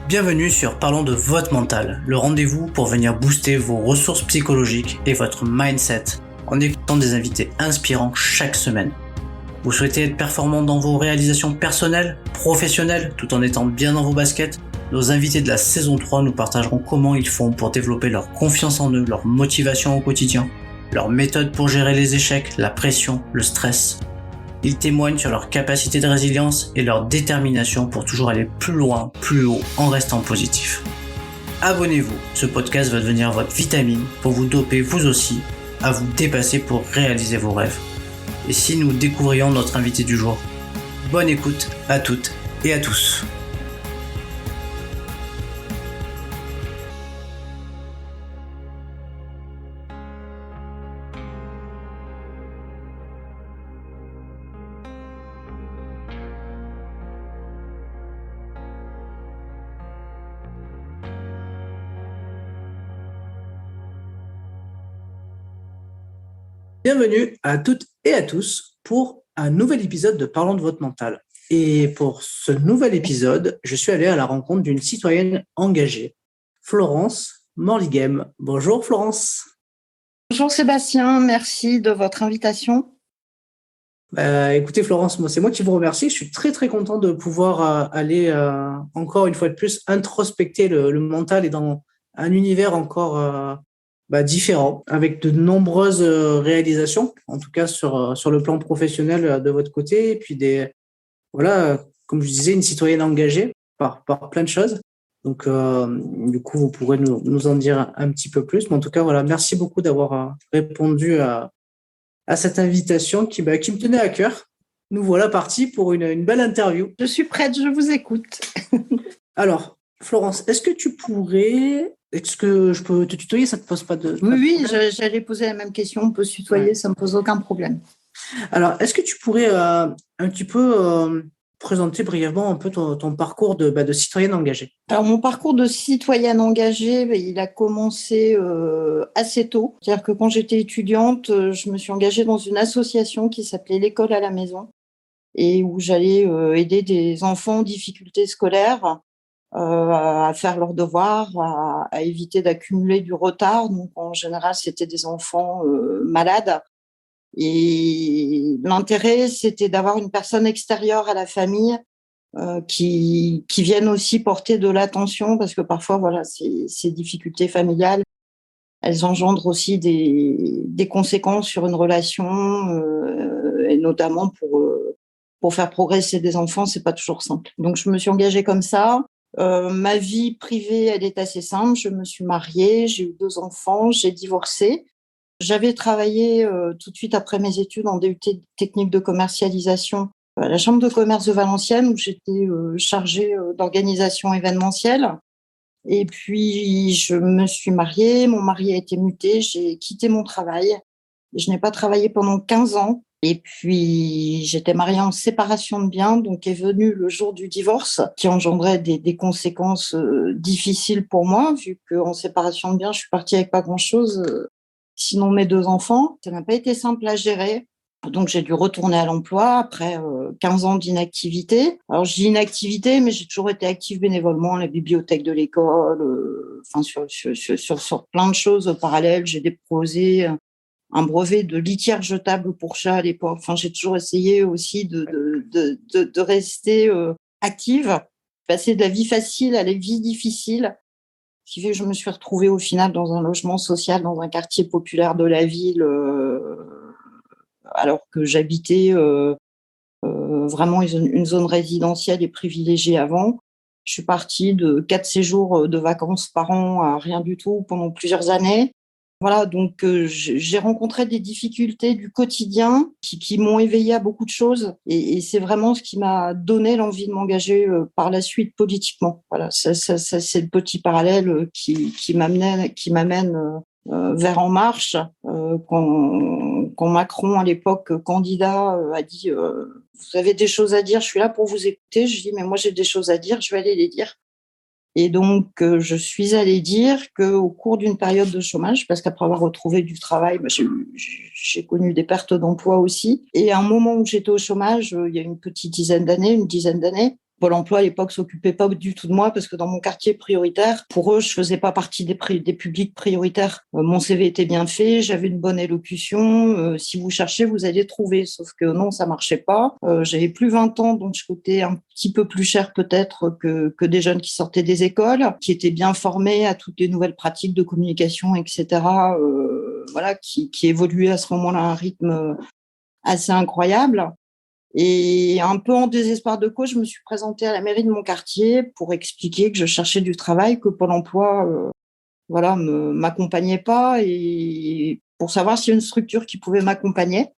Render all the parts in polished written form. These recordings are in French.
Bienvenue sur Parlons de votre mental, le rendez-vous pour venir booster vos ressources psychologiques et votre mindset en écoutant des invités inspirants chaque semaine. Vous souhaitez être performant dans vos réalisations personnelles, professionnelles, tout en étant bien dans vos baskets? Nos invités de la saison 3 nous partageront comment ils font pour développer leur confiance en eux, leur motivation au quotidien, leurs méthodes pour gérer les échecs, la pression, le stress. Ils témoignent sur leur capacité de résilience et leur détermination pour toujours aller plus loin, plus haut, en restant positif. Abonnez-vous, ce podcast va devenir votre vitamine pour vous doper vous aussi à vous dépasser pour réaliser vos rêves. Et si nous découvrions notre invité du jour? Bonne écoute à toutes et à tous. Bienvenue à toutes et à tous pour un nouvel épisode de Parlons de votre mental. Et pour ce nouvel épisode, je suis allé à la rencontre d'une citoyenne engagée, Florence Morlighem. Bonjour Florence. Bonjour Sébastien, merci de votre invitation. Écoutez Florence, c'est moi qui vous remercie. Je suis très très content de pouvoir aller encore une fois de plus introspecter le mental et dans un univers encore différent, avec de nombreuses réalisations, en tout cas sur le plan professionnel de votre côté, et puis comme je disais, une citoyenne engagée par plein de choses. Donc, du coup, vous pourrez nous en dire un petit peu plus. Mais en tout cas, voilà, merci beaucoup d'avoir répondu à cette invitation qui me tenait à cœur. Nous voilà partis pour une belle interview. Je suis prête, je vous écoute. Alors, Florence, est-ce que je peux te tutoyer? Ça ne te pose pas de Oui, j'allais poser la même question. On peut se tutoyer, ça ne me pose aucun problème. Alors, est-ce que tu pourrais un petit peu présenter brièvement un peu ton parcours de citoyenne engagée? Alors, mon parcours de citoyenne engagée, il a commencé assez tôt. C'est-à-dire que quand j'étais étudiante, je me suis engagée dans une association qui s'appelait l'École à la maison et où j'allais aider des enfants en difficulté scolaire à faire leurs devoirs, à éviter d'accumuler du retard. Donc, en général, c'était des enfants malades. Et l'intérêt, c'était d'avoir une personne extérieure à la famille qui vienne aussi porter de l'attention, parce que parfois, voilà, ces difficultés familiales, elles engendrent aussi des conséquences sur une relation, et notamment pour faire progresser des enfants, c'est pas toujours simple. Donc, je me suis engagée comme ça. Ma vie privée, elle est assez simple. Je me suis mariée, j'ai eu 2 enfants, j'ai divorcé. J'avais travaillé tout de suite après mes études en DUT technique de commercialisation à la Chambre de commerce de Valenciennes, où j'étais chargée d'organisation événementielle. Et puis, je me suis mariée, mon mari a été muté, j'ai quitté mon travail. Je n'ai pas travaillé pendant 15 ans. Et puis, j'étais mariée en séparation de biens, donc est venu le jour du divorce, qui engendrait des conséquences difficiles pour moi, vu qu'en séparation de biens, je suis partie avec pas grand-chose, sinon mes 2 enfants. Ça n'a pas été simple à gérer. Donc, j'ai dû retourner à l'emploi après 15 ans d'inactivité. Alors, je dis inactivité, mais j'ai toujours été active bénévolement à la bibliothèque de l'école, sur plein de choses parallèles. J'ai déposé un brevet de litière jetable pour chat à l'époque. Enfin, j'ai toujours essayé aussi de rester active, passer de la vie facile à la vie difficile. Ce qui fait que je me suis retrouvée au final dans un logement social, dans un quartier populaire de la ville, alors que j'habitais vraiment une zone résidentielle et privilégiée avant. Je suis partie de 4 séjours de vacances par an à rien du tout pendant plusieurs années. Voilà, donc j'ai rencontré des difficultés du quotidien qui m'ont éveillée à beaucoup de choses, et c'est vraiment ce qui m'a donné l'envie de m'engager par la suite politiquement. Voilà, ça c'est le petit parallèle qui m'amène vers En Marche, quand Macron, à l'époque candidat, a dit vous avez des choses à dire, je suis là pour vous écouter. Je dis mais moi j'ai des choses à dire, je vais aller les dire. Et donc, je suis allée dire qu'au cours d'une période de chômage, parce qu'après avoir retrouvé du travail, j'ai connu des pertes d'emploi aussi. Et à un moment où j'étais au chômage, il y a une dizaine d'années, Pôle emploi, à l'époque, s'occupait pas du tout de moi parce que dans mon quartier prioritaire, pour eux, je faisais pas partie des publics prioritaires. Mon CV était bien fait, j'avais une bonne élocution. Si vous cherchez, vous allez trouver. Sauf que non, ça marchait pas. J'avais plus 20 ans, donc je coûtais un petit peu plus cher peut-être que des jeunes qui sortaient des écoles, qui étaient bien formés à toutes les nouvelles pratiques de communication, etc. Voilà, qui évoluaient à ce moment-là à un rythme assez incroyable. Et un peu en désespoir de cause, je me suis présentée à la mairie de mon quartier pour expliquer que je cherchais du travail, que Pôle emploi, voilà, m'accompagnait pas, et pour savoir s'il y a une structure qui pouvait m'accompagner.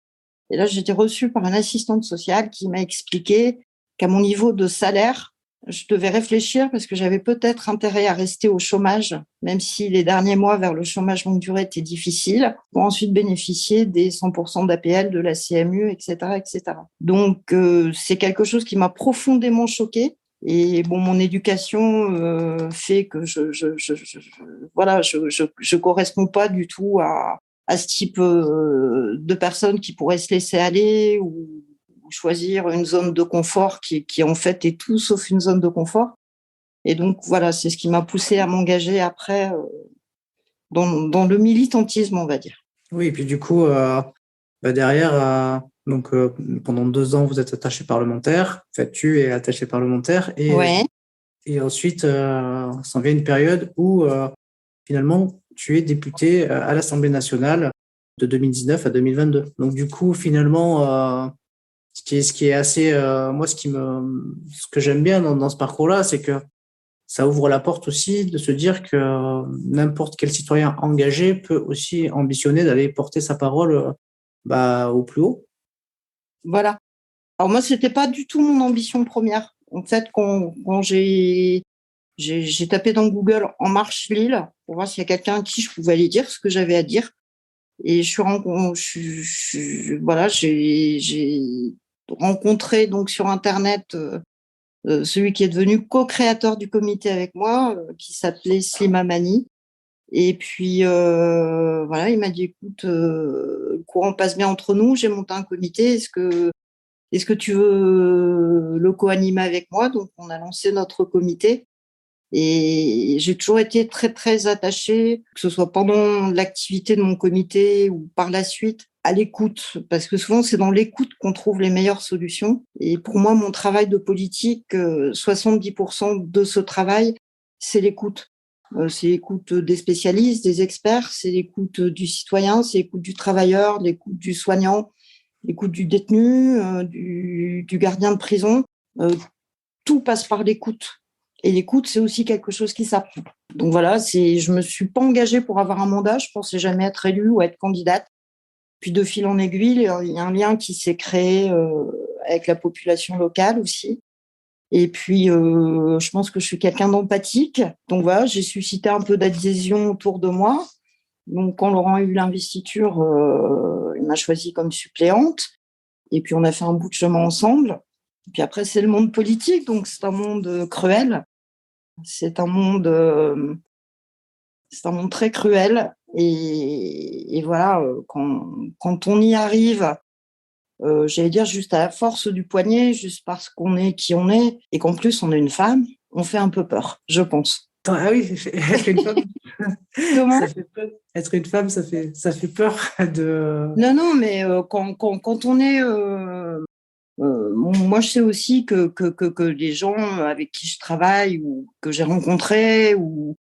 Et là, j'ai été reçue par une assistante sociale qui m'a expliqué qu'à mon niveau de salaire, je devais réfléchir parce que j'avais peut-être intérêt à rester au chômage, même si les derniers mois vers le chômage longue durée étaient difficiles, pour ensuite bénéficier des 100% d'APL, de la CMU, etc., etc. Donc, c'est quelque chose qui m'a profondément choquée. Et bon, mon éducation fait que je corresponds pas du tout à ce type de personnes qui pourraient se laisser aller ou choisir une zone de confort qui en fait est tout sauf une zone de confort. Et donc voilà, c'est ce qui m'a poussée à m'engager après dans le militantisme, on va dire. Oui, et puis du coup, derrière, pendant 2 ans, vous êtes attaché parlementaire. En fait, tu es attaché parlementaire. Ouais. Et ensuite, s'en vient une période où finalement, tu es député à l'Assemblée nationale de 2019 à 2022. Donc du coup, finalement, ce qui est assez, moi, ce que j'aime bien dans ce parcours-là, c'est que ça ouvre la porte aussi de se dire que n'importe quel citoyen engagé peut aussi ambitionner d'aller porter sa parole au plus haut. Voilà. Alors moi, c'était pas du tout mon ambition première. En fait, quand j'ai tapé dans Google En Marche Lille pour voir s'il y a quelqu'un à qui je pouvais aller dire ce que j'avais à dire. Et voilà, j'ai rencontré donc sur Internet celui qui est devenu co-créateur du comité avec moi, qui s'appelait Slima Mani. Et puis voilà, il m'a dit écoute, le courant passe bien entre nous, j'ai monté un comité, est-ce que tu veux le co-animer avec moi? Donc on a lancé notre comité. Et j'ai toujours été très, très attachée, que ce soit pendant l'activité de mon comité ou par la suite, à l'écoute. Parce que souvent, c'est dans l'écoute qu'on trouve les meilleures solutions. Et pour moi, mon travail de politique, 70% de ce travail, c'est l'écoute. C'est l'écoute des spécialistes, des experts, c'est l'écoute du citoyen, c'est l'écoute du travailleur, l'écoute du soignant, l'écoute du détenu, du gardien de prison. Tout passe par l'écoute. Et l'écoute, c'est aussi quelque chose qui s'apprend. Donc voilà, je me suis pas engagée pour avoir un mandat. Je pensais jamais être élue ou être candidate. Puis de fil en aiguille, il y a un lien qui s'est créé avec la population locale aussi. Et puis, je pense que je suis quelqu'un d'empathique. Donc voilà, j'ai suscité un peu d'adhésion autour de moi. Donc quand Laurent a eu l'investiture, il m'a choisie comme suppléante. Et puis on a fait un bout de chemin ensemble. Et puis après, c'est le monde politique, donc c'est un monde cruel. C'est un monde très cruel. Et voilà, quand on y arrive, j'allais dire juste à la force du poignet, juste parce qu'on est qui on est, et qu'en plus on est une femme, on fait un peu peur, je pense. Ah oui, être une femme, Comment ? ça fait peur. Être une femme, ça fait peur de. Non, mais quand on est moi, je sais aussi que les gens avec qui je travaille ou que j'ai rencontrés ou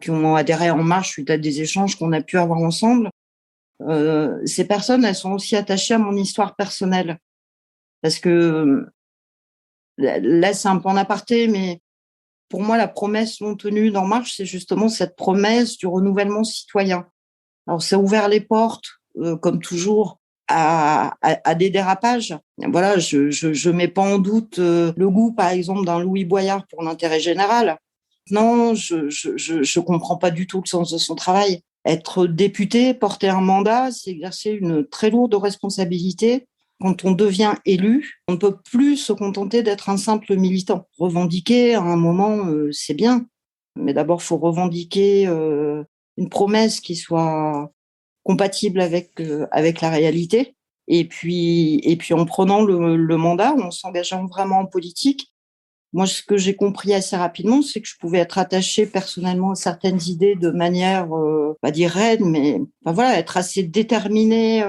qui ont adhéré En Marche suite à des échanges qu'on a pu avoir ensemble, ces personnes, elles sont aussi attachées à mon histoire personnelle. Parce que là, c'est un peu en aparté, mais pour moi, la promesse non tenue d'En Marche, c'est justement cette promesse du renouvellement citoyen. Alors, ça a ouvert les portes, comme toujours, à des dérapages. Voilà, je mets pas en doute le goût, par exemple, d'un Louis Boyard pour l'intérêt général. Non, je comprends pas du tout le sens de son travail. Être député, porter un mandat, c'est exercer une très lourde responsabilité. Quand on devient élu, on ne peut plus se contenter d'être un simple militant. Revendiquer à un moment, c'est bien, mais d'abord, faut revendiquer une promesse qui soit compatible avec la réalité. Et puis en prenant le mandat, en s'engageant vraiment en politique, Moi, ce que j'ai compris assez rapidement, c'est que je pouvais être attachée personnellement à certaines idées de manière, pas dire raide, mais voilà, être assez déterminée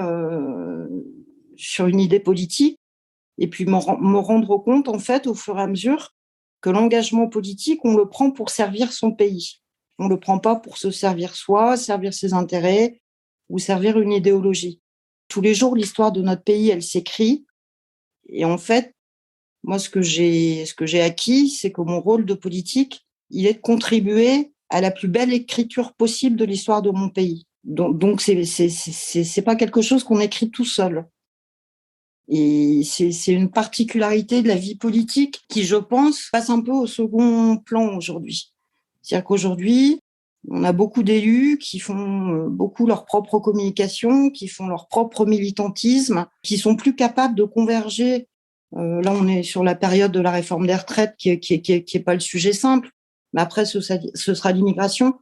sur une idée politique, et puis me rendre compte, en fait, au fur et à mesure, que l'engagement politique, on le prend pour servir son pays. On le prend pas pour se servir soi, servir ses intérêts ou servir une idéologie. Tous les jours, l'histoire de notre pays, elle s'écrit, et en fait, moi, ce que j'ai acquis, c'est que mon rôle de politique, il est de contribuer à la plus belle écriture possible de l'histoire de mon pays. Donc c'est pas quelque chose qu'on écrit tout seul. Et c'est une particularité de la vie politique qui, je pense, passe un peu au second plan aujourd'hui. C'est-à-dire qu'aujourd'hui, on a beaucoup d'élus qui font beaucoup leur propre communication, qui font leur propre militantisme, qui sont plus capables de converger. Là, on est sur la période de la réforme des retraites qui est pas le sujet simple. Mais après, ce sera l'immigration.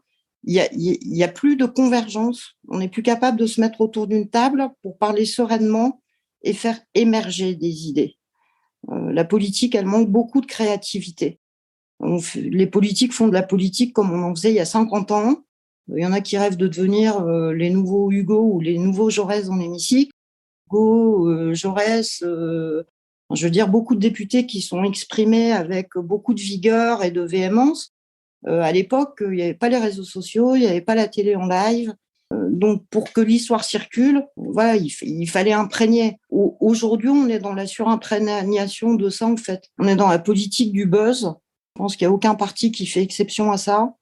Il y a plus de convergence. On n'est plus capable de se mettre autour d'une table pour parler sereinement et faire émerger des idées. La politique, elle manque beaucoup de créativité. Les politiques font de la politique comme on en faisait il y a 50 ans. Il y en a qui rêvent de devenir les nouveaux Hugo ou les nouveaux Jaurès dans l'hémicycle. Hugo, Jaurès, je veux dire, beaucoup de députés qui sont exprimés avec beaucoup de vigueur et de véhémence. À l'époque, il n'y avait pas les réseaux sociaux, il n'y avait pas la télé en live. Donc, pour que l'histoire circule, voilà, il fallait imprégner. Aujourd'hui, on est dans la surimprégnation de ça, en fait. On est dans la politique du buzz. Je pense qu'il n'y a aucun parti qui fait exception à ça.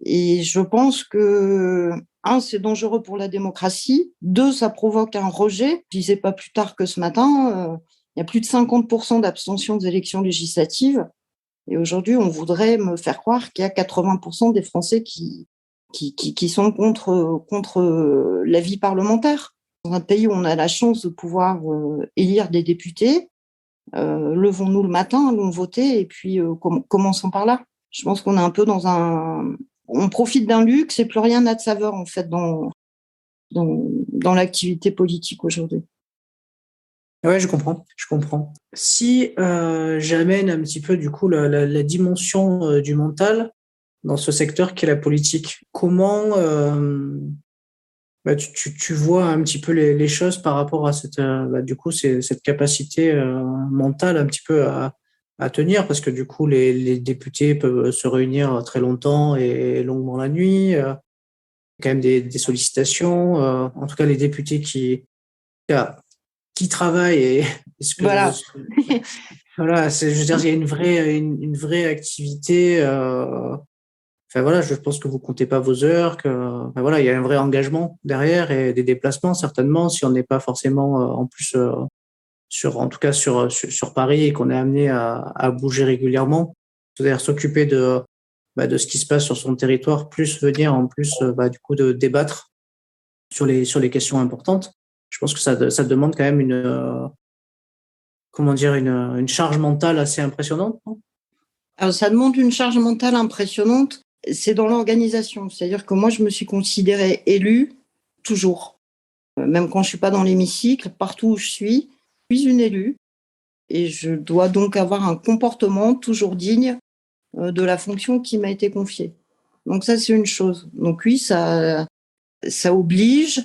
Et je pense que, un, c'est dangereux pour la démocratie. Deux, ça provoque un rejet. Je disais pas plus tard que ce matin, il y a plus de 50% d'abstention des élections législatives. Et aujourd'hui, on voudrait me faire croire qu'il y a 80% des Français qui sont contre la vie parlementaire. Dans un pays où on a la chance de pouvoir élire des députés, levons-nous le matin, allons voter et puis commençons par là. Je pense qu'on est un peu on profite d'un luxe et plus rien n'a de saveur en fait dans l'activité politique aujourd'hui. Ouais, je comprends. Si j'amène un petit peu du coup la dimension du mental dans ce secteur qui est la politique, comment tu vois un petit peu les choses par rapport à cette du coup cette capacité mentale un petit peu à tenir, parce que du coup les députés peuvent se réunir très longtemps et longuement la nuit, quand même des sollicitations, en tout cas les députés qui travaillent et est-ce que Voilà. voilà, je veux dire, il y a une vraie activité. Enfin voilà, je pense que vous comptez pas vos heures, enfin, voilà, il y a un vrai engagement derrière et des déplacements certainement. Si on n'est pas forcément en plus en tout cas sur Paris et qu'on est amené à bouger régulièrement, c'est-à-dire s'occuper de ce qui se passe sur son territoire, plus venir en plus du coup de débattre sur les questions importantes. Je pense que ça demande quand même une charge mentale assez impressionnante, non? Alors, ça demande une charge mentale impressionnante. C'est dans l'organisation. C'est-à-dire que moi, je me suis considérée élue toujours. Même quand je suis pas dans l'hémicycle, partout où je suis une élue. Et je dois donc avoir un comportement toujours digne de la fonction qui m'a été confiée. Donc ça, c'est une chose. Donc oui, ça oblige,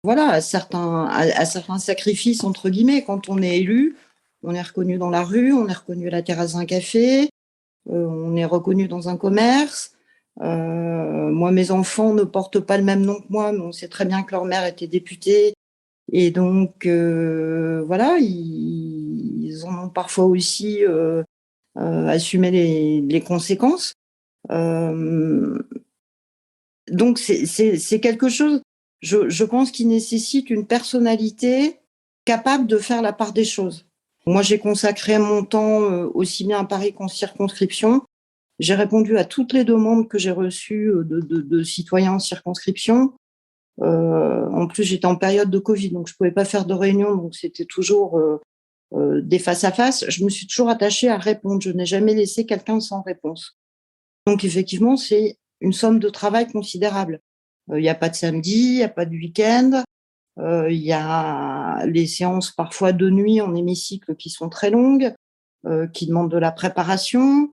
voilà, à certains sacrifices, entre guillemets. Quand on est élu, on est reconnu dans la rue, on est reconnu à la terrasse d'un café, on est reconnu dans un commerce. Moi, mes enfants ne portent pas le même nom que moi, mais on sait très bien que leur mère était députée. Et donc, voilà, ils en ont parfois aussi assumé les conséquences. Donc, c'est quelque chose, je pense, qui nécessite une personnalité capable de faire la part des choses. Moi, j'ai consacré mon temps aussi bien à Paris qu'en circonscription. J'ai répondu à toutes les demandes que j'ai reçues de citoyens en circonscription. En plus, j'étais en période de Covid, donc je pouvais pas faire de réunion, donc c'était toujours des face à face. Je me suis toujours attachée à répondre. Je n'ai jamais laissé quelqu'un sans réponse. Donc effectivement, c'est une somme de travail considérable. Il n'y a pas de samedi, il n'y a pas de week-end. Il y a les séances parfois de nuit en hémicycle qui sont très longues. qui demandent de la préparation.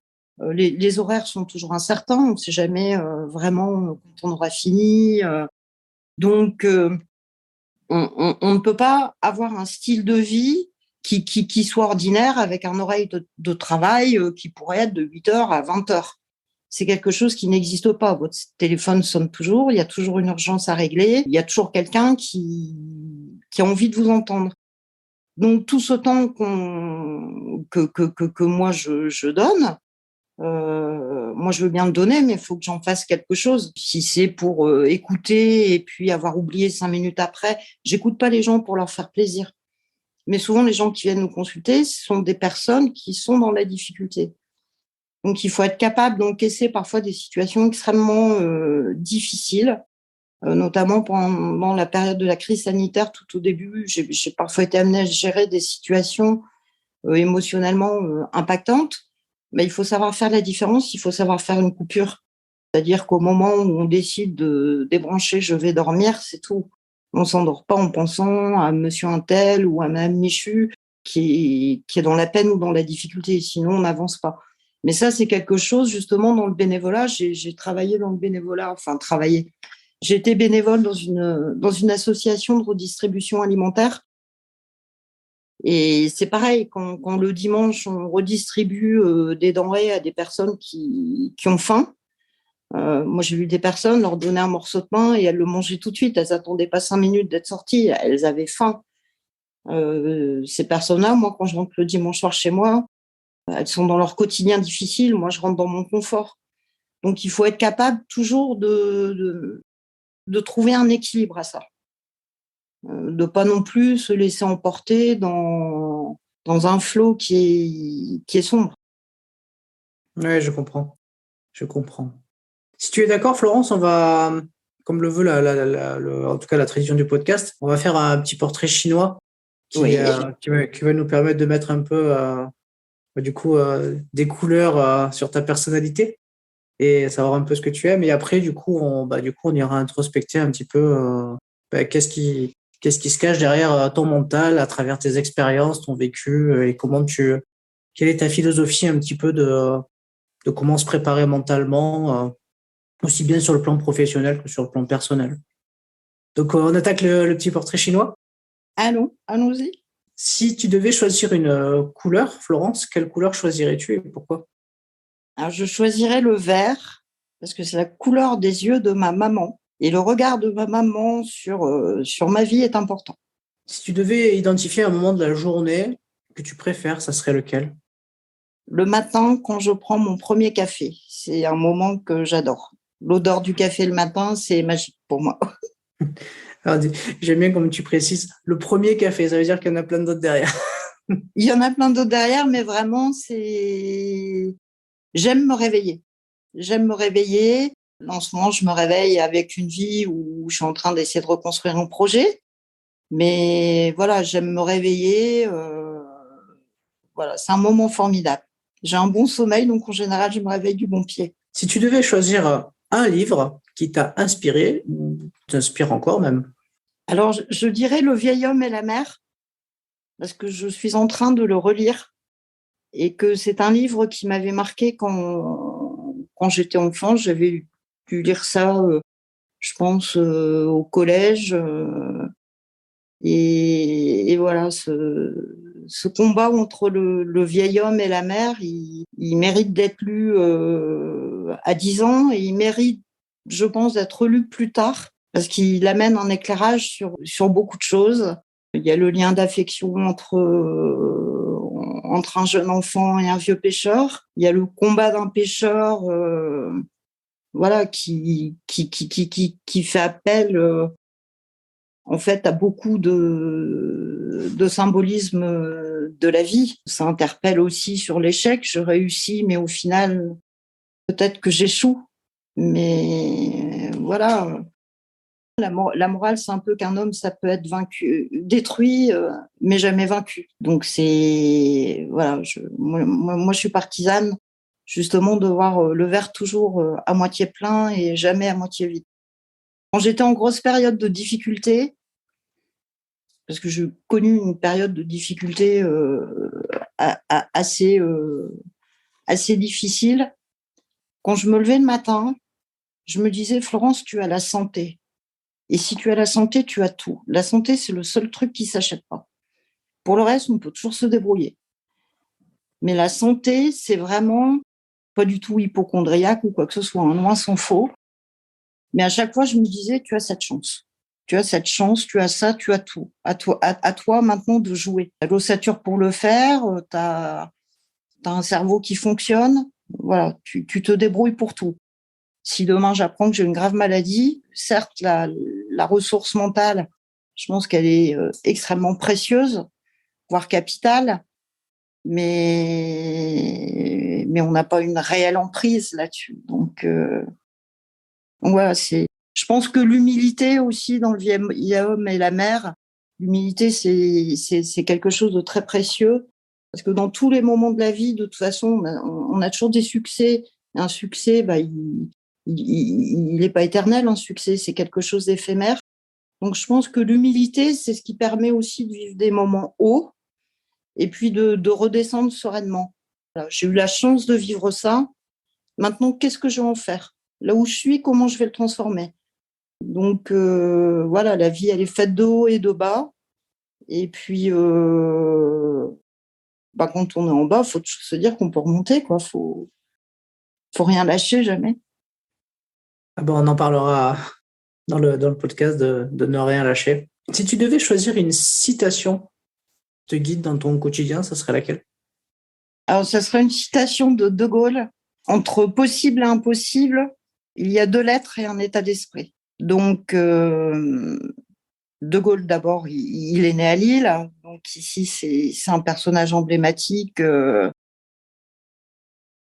Les horaires sont toujours incertains, on ne sait jamais vraiment quand on aura fini. Donc, on ne peut pas avoir un style de vie qui soit ordinaire avec un horaire de travail qui pourrait être de 8 heures à 20 heures. C'est quelque chose qui n'existe pas. Votre téléphone sonne toujours, il y a toujours une urgence à régler, il y a toujours quelqu'un qui a envie de vous entendre. Donc, tout ce temps que moi je donne, moi je veux bien le donner, mais il faut que j'en fasse quelque chose. Si c'est pour écouter et puis avoir oublié 5 minutes après, j'écoute pas les gens pour leur faire plaisir. Mais souvent, les gens qui viennent nous consulter, ce sont des personnes qui sont dans la difficulté. Donc, il faut être capable d'encaisser parfois des situations extrêmement difficiles, notamment pendant la période de la crise sanitaire. Tout au début, j'ai parfois été amenée à gérer des situations émotionnellement impactantes. Mais il faut savoir faire la différence, il faut savoir faire une coupure. C'est-à-dire qu'au moment où on décide de débrancher, je vais dormir, c'est tout. On ne s'endort pas en pensant à monsieur untel ou à madame Michu qui est dans la peine ou dans la difficulté. Sinon, on n'avance pas. Mais ça, c'est quelque chose, justement, dans le bénévolat. J'ai travaillé dans le bénévolat, enfin, travaillé. J'ai été bénévole dans une association de redistribution alimentaire. Et c'est pareil, quand le dimanche, on redistribue des denrées à des personnes qui ont faim. Moi, j'ai vu des personnes leur donner un morceau de pain et elles le mangeaient tout de suite. Elles n'attendaient pas 5 minutes d'être sorties. Elles avaient faim. Ces personnes-là, moi, quand je rentre le dimanche soir chez moi, elles sont dans leur quotidien difficile. Moi, je rentre dans mon confort. Donc, il faut être capable toujours de trouver un équilibre à ça. De pas non plus se laisser emporter dans un flot qui est sombre. Oui, je comprends. Je comprends. Si tu es d'accord, Florence, on va, comme le veut en tout cas la tradition du podcast, on va faire un petit portrait chinois qui va nous permettre de mettre un peu des couleurs sur ta personnalité et savoir un peu ce que tu aimes. Et après, on ira introspecter un petit peu qu'est-ce qui se cache derrière ton mental à travers tes expériences, ton vécu et quelle est ta philosophie un petit peu de comment se préparer mentalement, aussi bien sur le plan professionnel que sur le plan personnel. Donc, on attaque le petit portrait chinois. Allons-y. Si tu devais choisir une couleur, Florence, quelle couleur choisirais-tu et pourquoi? Alors, je choisirais le vert parce que c'est la couleur des yeux de ma maman. Et le regard de ma maman sur ma vie est important. Si tu devais identifier un moment de la journée que tu préfères, ça serait lequel? Le matin, quand je prends mon premier café, c'est un moment que j'adore. L'odeur du café le matin, c'est magique pour moi. Alors, j'aime bien comme tu précises, le premier café, ça veut dire qu'il y en a plein d'autres derrière. Il y en a plein d'autres derrière, mais vraiment, j'aime me réveiller. En ce moment, je me réveille avec une vie où je suis en train d'essayer de reconstruire un projet. Mais voilà, j'aime me réveiller. Voilà, c'est un moment formidable. J'ai un bon sommeil, donc en général, je me réveille du bon pied. Si tu devais choisir un livre qui t'a inspiré, ou t'inspire encore même. Alors, je dirais Le vieil homme et la mer, parce que je suis en train de le relire et que c'est un livre qui m'avait marqué quand j'étais enfant. J'avais dû lire ça, je pense, au collège. Et voilà, ce combat entre le vieil homme et la mer, il mérite d'être lu à 10 ans et il mérite, je pense, d'être lu plus tard parce qu'il amène un éclairage sur beaucoup de choses. Il y a le lien d'affection entre un jeune enfant et un vieux pêcheur. Il y a le combat d'un pêcheur voilà, qui fait appel en fait à beaucoup de symbolisme de la vie. Ça interpelle aussi sur l'échec. Je réussis, mais au final, peut-être que j'échoue. Mais voilà, la morale, c'est un peu qu'un homme, ça peut être détruit, mais jamais vaincu. Donc c'est voilà, moi, je suis partisane justement de voir le verre toujours à moitié plein et jamais à moitié vide. Quand j'étais en grosse période de difficulté, parce que j'ai connu une période de difficulté assez difficile. Quand je me levais le matin, je me disais, Florence, tu as la santé. Et si tu as la santé, tu as tout. La santé, c'est le seul truc qui ne s'achète pas. Pour le reste, on peut toujours se débrouiller. Mais la santé, c'est vraiment pas du tout hypocondriaque ou quoi que ce soit, hein, loin s'en faut. Mais à chaque fois, je me disais, tu as cette chance. Tu as cette chance, tu as ça, tu as tout. À toi maintenant de jouer. Tu as l'ossature pour le faire, tu as un cerveau qui fonctionne. Voilà, tu te débrouilles pour tout. Si demain j'apprends que j'ai une grave maladie, certes, la ressource mentale, je pense qu'elle est extrêmement précieuse, voire capitale, mais on n'a pas une réelle emprise là-dessus. Donc voilà, je pense que l'humilité aussi dans le vieil homme et la mère, l'humilité c'est quelque chose de très précieux parce que dans tous les moments de la vie, de toute façon, on a toujours des succès. Un succès, il n'est pas éternel. Un succès, c'est quelque chose d'éphémère. Donc je pense que l'humilité, c'est ce qui permet aussi de vivre des moments hauts et puis de redescendre sereinement. Voilà, j'ai eu la chance de vivre ça. Maintenant, qu'est-ce que je vais en faire? Là où je suis, comment je vais le transformer? Donc voilà, la vie, elle est faite de haut et de bas. Et puis, quand on est en bas, il faut se dire qu'on peut remonter, quoi. Faut rien lâcher jamais. Ah bon, on en parlera dans le podcast de ne rien lâcher. Si tu devais choisir une citation te guide dans ton quotidien, ça serait laquelle? Alors, ça serait une citation de De Gaulle. Entre possible et impossible, il y a 2 lettres et un état d'esprit. Donc, De Gaulle, d'abord, il est né à Lille. Donc, ici, c'est un personnage emblématique.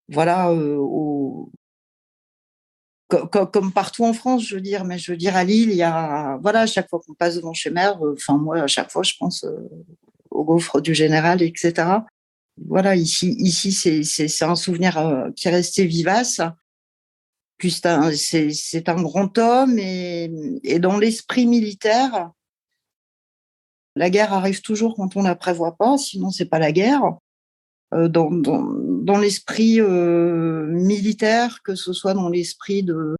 Voilà, comme partout en France, je veux dire. Mais je veux dire, à Lille, il y a, voilà, à chaque fois qu'on passe devant chez Mère, moi, à chaque fois, je pense au gaufre du Général, etc. Voilà, ici c'est un souvenir qui est resté vivace. Puis c'est un grand homme et dans l'esprit militaire, la guerre arrive toujours quand on la prévoit pas, sinon c'est pas la guerre. Dans l'esprit militaire, que ce soit dans l'esprit de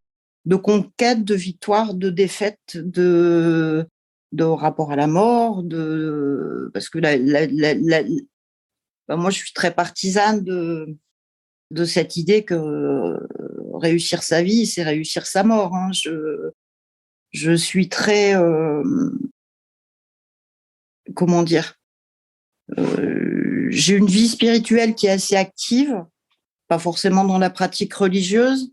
conquête, de victoire, de défaite, de rapport à la mort, parce que moi je suis très partisane de cette idée que réussir sa vie, c'est réussir sa mort. Hein. Je suis très, comment dire, j'ai une vie spirituelle qui est assez active, pas forcément dans la pratique religieuse,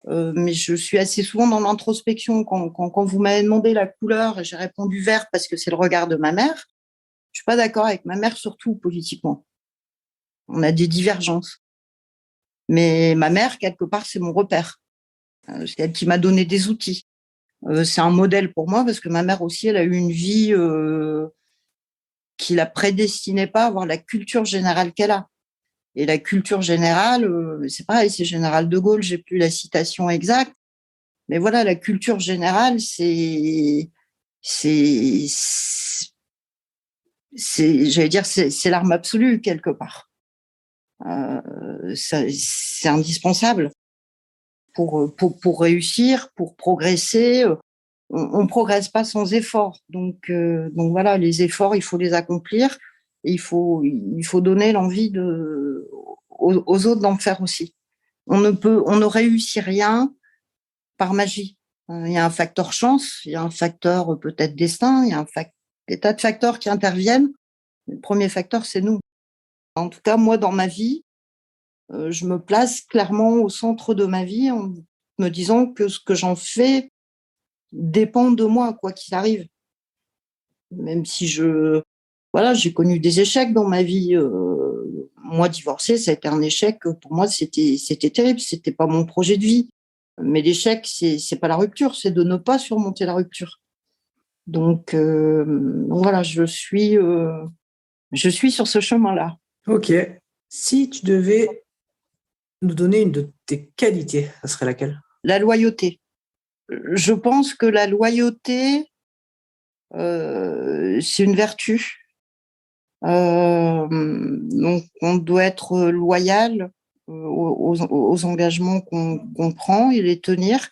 mais je suis assez souvent dans l'introspection. Quand vous m'avez demandé la couleur, j'ai répondu vert parce que c'est le regard de ma mère. Je suis pas d'accord avec ma mère, surtout politiquement. On a des divergences. Mais ma mère, quelque part, c'est mon repère. C'est elle qui m'a donné des outils. C'est un modèle pour moi parce que ma mère aussi, elle a eu une vie qui la prédestinait pas à avoir la culture générale qu'elle a. Et la culture générale, c'est pareil, c'est Général de Gaulle, j'ai plus la citation exacte, mais voilà, la culture générale, j'allais dire, c'est l'arme absolue quelque part. C'est indispensable pour réussir, pour progresser. On progresse pas sans effort. Donc voilà, les efforts, il faut les accomplir. Et il faut donner l'envie aux autres d'en faire aussi. On ne réussit rien par magie. Il y a un facteur chance, il y a un facteur peut-être destin, il y a des tas de facteurs qui interviennent. Le premier facteur, c'est nous. En tout cas, moi, dans ma vie, je me place clairement au centre de ma vie en me disant que ce que j'en fais dépend de moi, quoi qu'il arrive. Même si j'ai connu des échecs dans ma vie. Moi, divorcer, ça a été un échec. Pour moi, c'était terrible. C'était pas mon projet de vie. Mais l'échec, c'est pas la rupture, c'est de ne pas surmonter la rupture. Donc voilà, je suis sur ce chemin-là. Ok. Si tu devais nous donner une de tes qualités, ça serait laquelle? La loyauté. Je pense que la loyauté, c'est une vertu. Donc, on doit être loyal aux engagements qu'on prend et les tenir,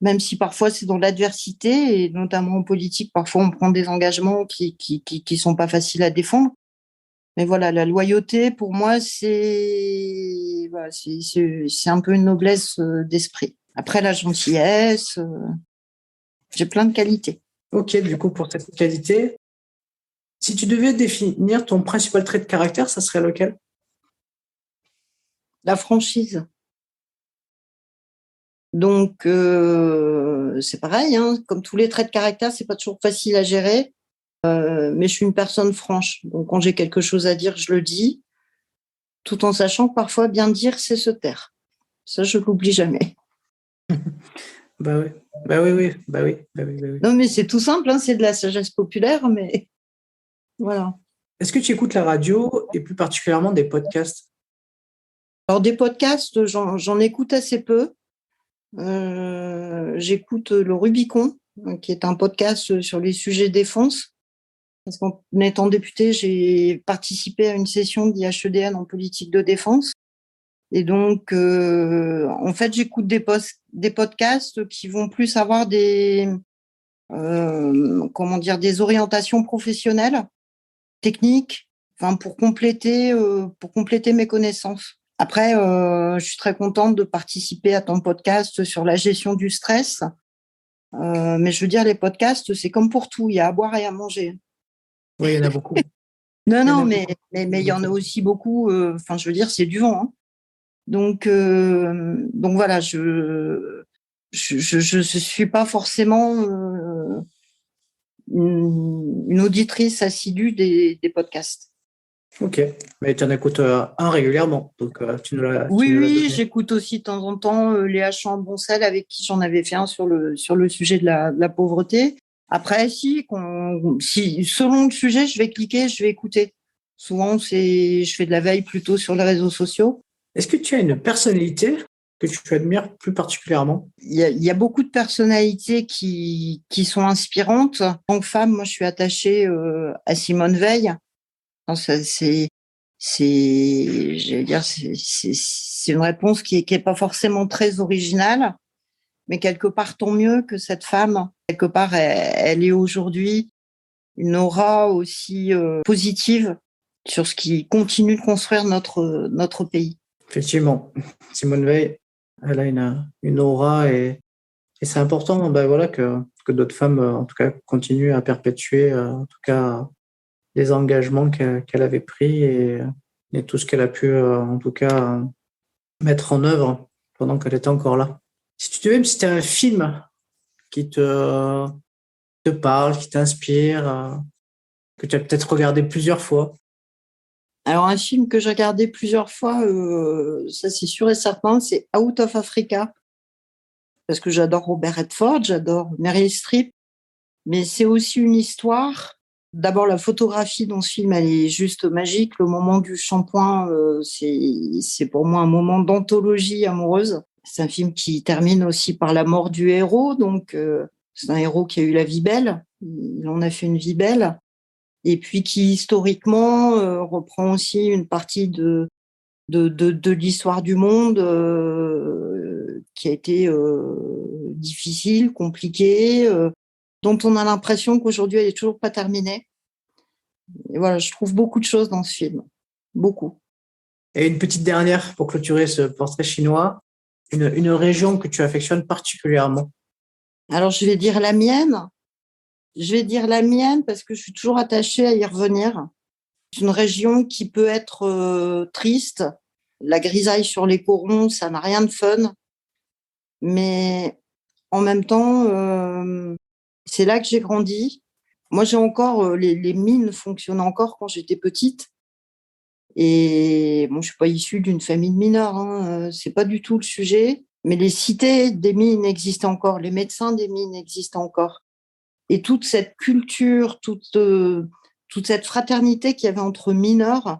même si parfois c'est dans l'adversité, et notamment en politique, parfois on prend des engagements qui sont pas faciles à défendre. Mais voilà, la loyauté, pour moi, c'est un peu une noblesse d'esprit. Après, la gentillesse, j'ai plein de qualités. Ok, du coup, pour cette qualité, si tu devais définir ton principal trait de caractère, ça serait lequel? La franchise. Donc, c'est pareil, hein, comme tous les traits de caractère, c'est pas toujours facile à gérer. Mais je suis une personne franche. Donc, quand j'ai quelque chose à dire, je le dis, tout en sachant que parfois, bien dire, c'est se taire. Ça, je l'oublie jamais. Bah oui, bah oui, oui, bah oui, bah oui, bah oui. Non, mais c'est tout simple, hein, c'est de la sagesse populaire, mais voilà. Est-ce que tu écoutes la radio et plus particulièrement des podcasts? Alors, des podcasts, j'en écoute assez peu. J'écoute le Rubicon, qui est un podcast sur les sujets défense. Parce qu'en étant députée, j'ai participé à une session d'IHEDN en politique de défense. Et donc, en fait, j'écoute des podcasts qui vont plus avoir des orientations professionnelles, techniques, enfin pour compléter mes connaissances. Après, je suis très contente de participer à ton podcast sur la gestion du stress. Mais je veux dire, les podcasts, c'est comme pour tout, il y a à boire et à manger. Oui, il y en a beaucoup. Non, mais il y en a aussi beaucoup. Enfin, je veux dire, c'est du vent, hein. Donc voilà, je suis pas forcément une auditrice assidue des podcasts. Ok, mais tu en écoutes un régulièrement, donc tu nous l'as Oui, donné. j'écoute aussi de temps en temps Léa Champ-Boncel, avec qui j'en avais fait un sur le sujet de la pauvreté. Après, si selon le sujet, je vais cliquer, je vais écouter. Souvent, je fais de la veille plutôt sur les réseaux sociaux. Est-ce que tu as une personnalité que tu admires plus particulièrement? Il y a beaucoup de personnalités qui sont inspirantes. En tant que femme, moi, je suis attachée à Simone Veil. Non, je veux dire, c'est une réponse qui est pas forcément très originale, mais quelque part, tant mieux que cette femme, quelque part, elle est aujourd'hui une aura aussi positive sur ce qui continue de construire notre pays. Effectivement, Simone Veil, elle a une aura et c'est important, ben voilà, que d'autres femmes, en tout cas, continuent à perpétuer, en tout cas, les engagements qu'elle avait pris et tout ce qu'elle a pu, en tout cas, mettre en œuvre pendant qu'elle était encore là. Si tu devais me citer un film qui te parle, qui t'inspire, que tu as peut-être regardé plusieurs fois. Alors, un film que j'ai regardé plusieurs fois, ça c'est sûr et certain, c'est Out of Africa. Parce que j'adore Robert Redford, j'adore Meryl Streep. Mais c'est aussi une histoire. D'abord, la photographie dans ce film, elle est juste magique. Le moment du shampoing, c'est pour moi un moment d'anthologie amoureuse. C'est un film qui termine aussi par la mort du héros. Donc, c'est un héros qui a eu la vie belle. Il en a fait une vie belle. Et puis qui, historiquement, reprend aussi une partie de l'histoire du monde qui a été difficile, compliquée, dont on a l'impression qu'aujourd'hui, elle est toujours pas terminée. Et voilà, je trouve beaucoup de choses dans ce film. Beaucoup. Et une petite dernière pour clôturer ce portrait chinois, une région que tu affectionnes particulièrement. Alors, je vais dire la mienne. Je vais dire la mienne parce que je suis toujours attachée à y revenir. C'est une région qui peut être triste. La grisaille sur les corons, ça n'a rien de fun. Mais en même temps, c'est là que j'ai grandi. Moi, j'ai encore les mines fonctionnent encore quand j'étais petite. Et bon, je suis pas issue d'une famille de mineurs, hein, c'est pas du tout le sujet. Mais les cités des mines existent encore, les médecins des mines existent encore. Et toute cette culture, toute cette fraternité qu'il y avait entre mineurs,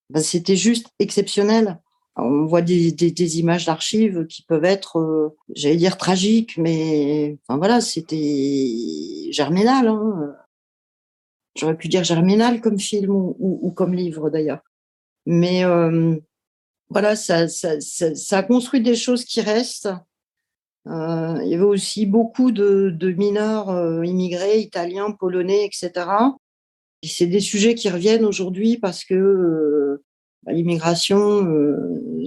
ben, c'était juste exceptionnel. On voit des images d'archives qui peuvent être, j'allais dire tragiques, mais enfin voilà, c'était germinal, hein. J'aurais pu dire germinal comme film ou comme livre d'ailleurs. Mais voilà, ça a construit des choses qui restent. Il y avait aussi beaucoup de mineurs immigrés, italiens, polonais, etc. Et c'est des sujets qui reviennent aujourd'hui parce que l'immigration,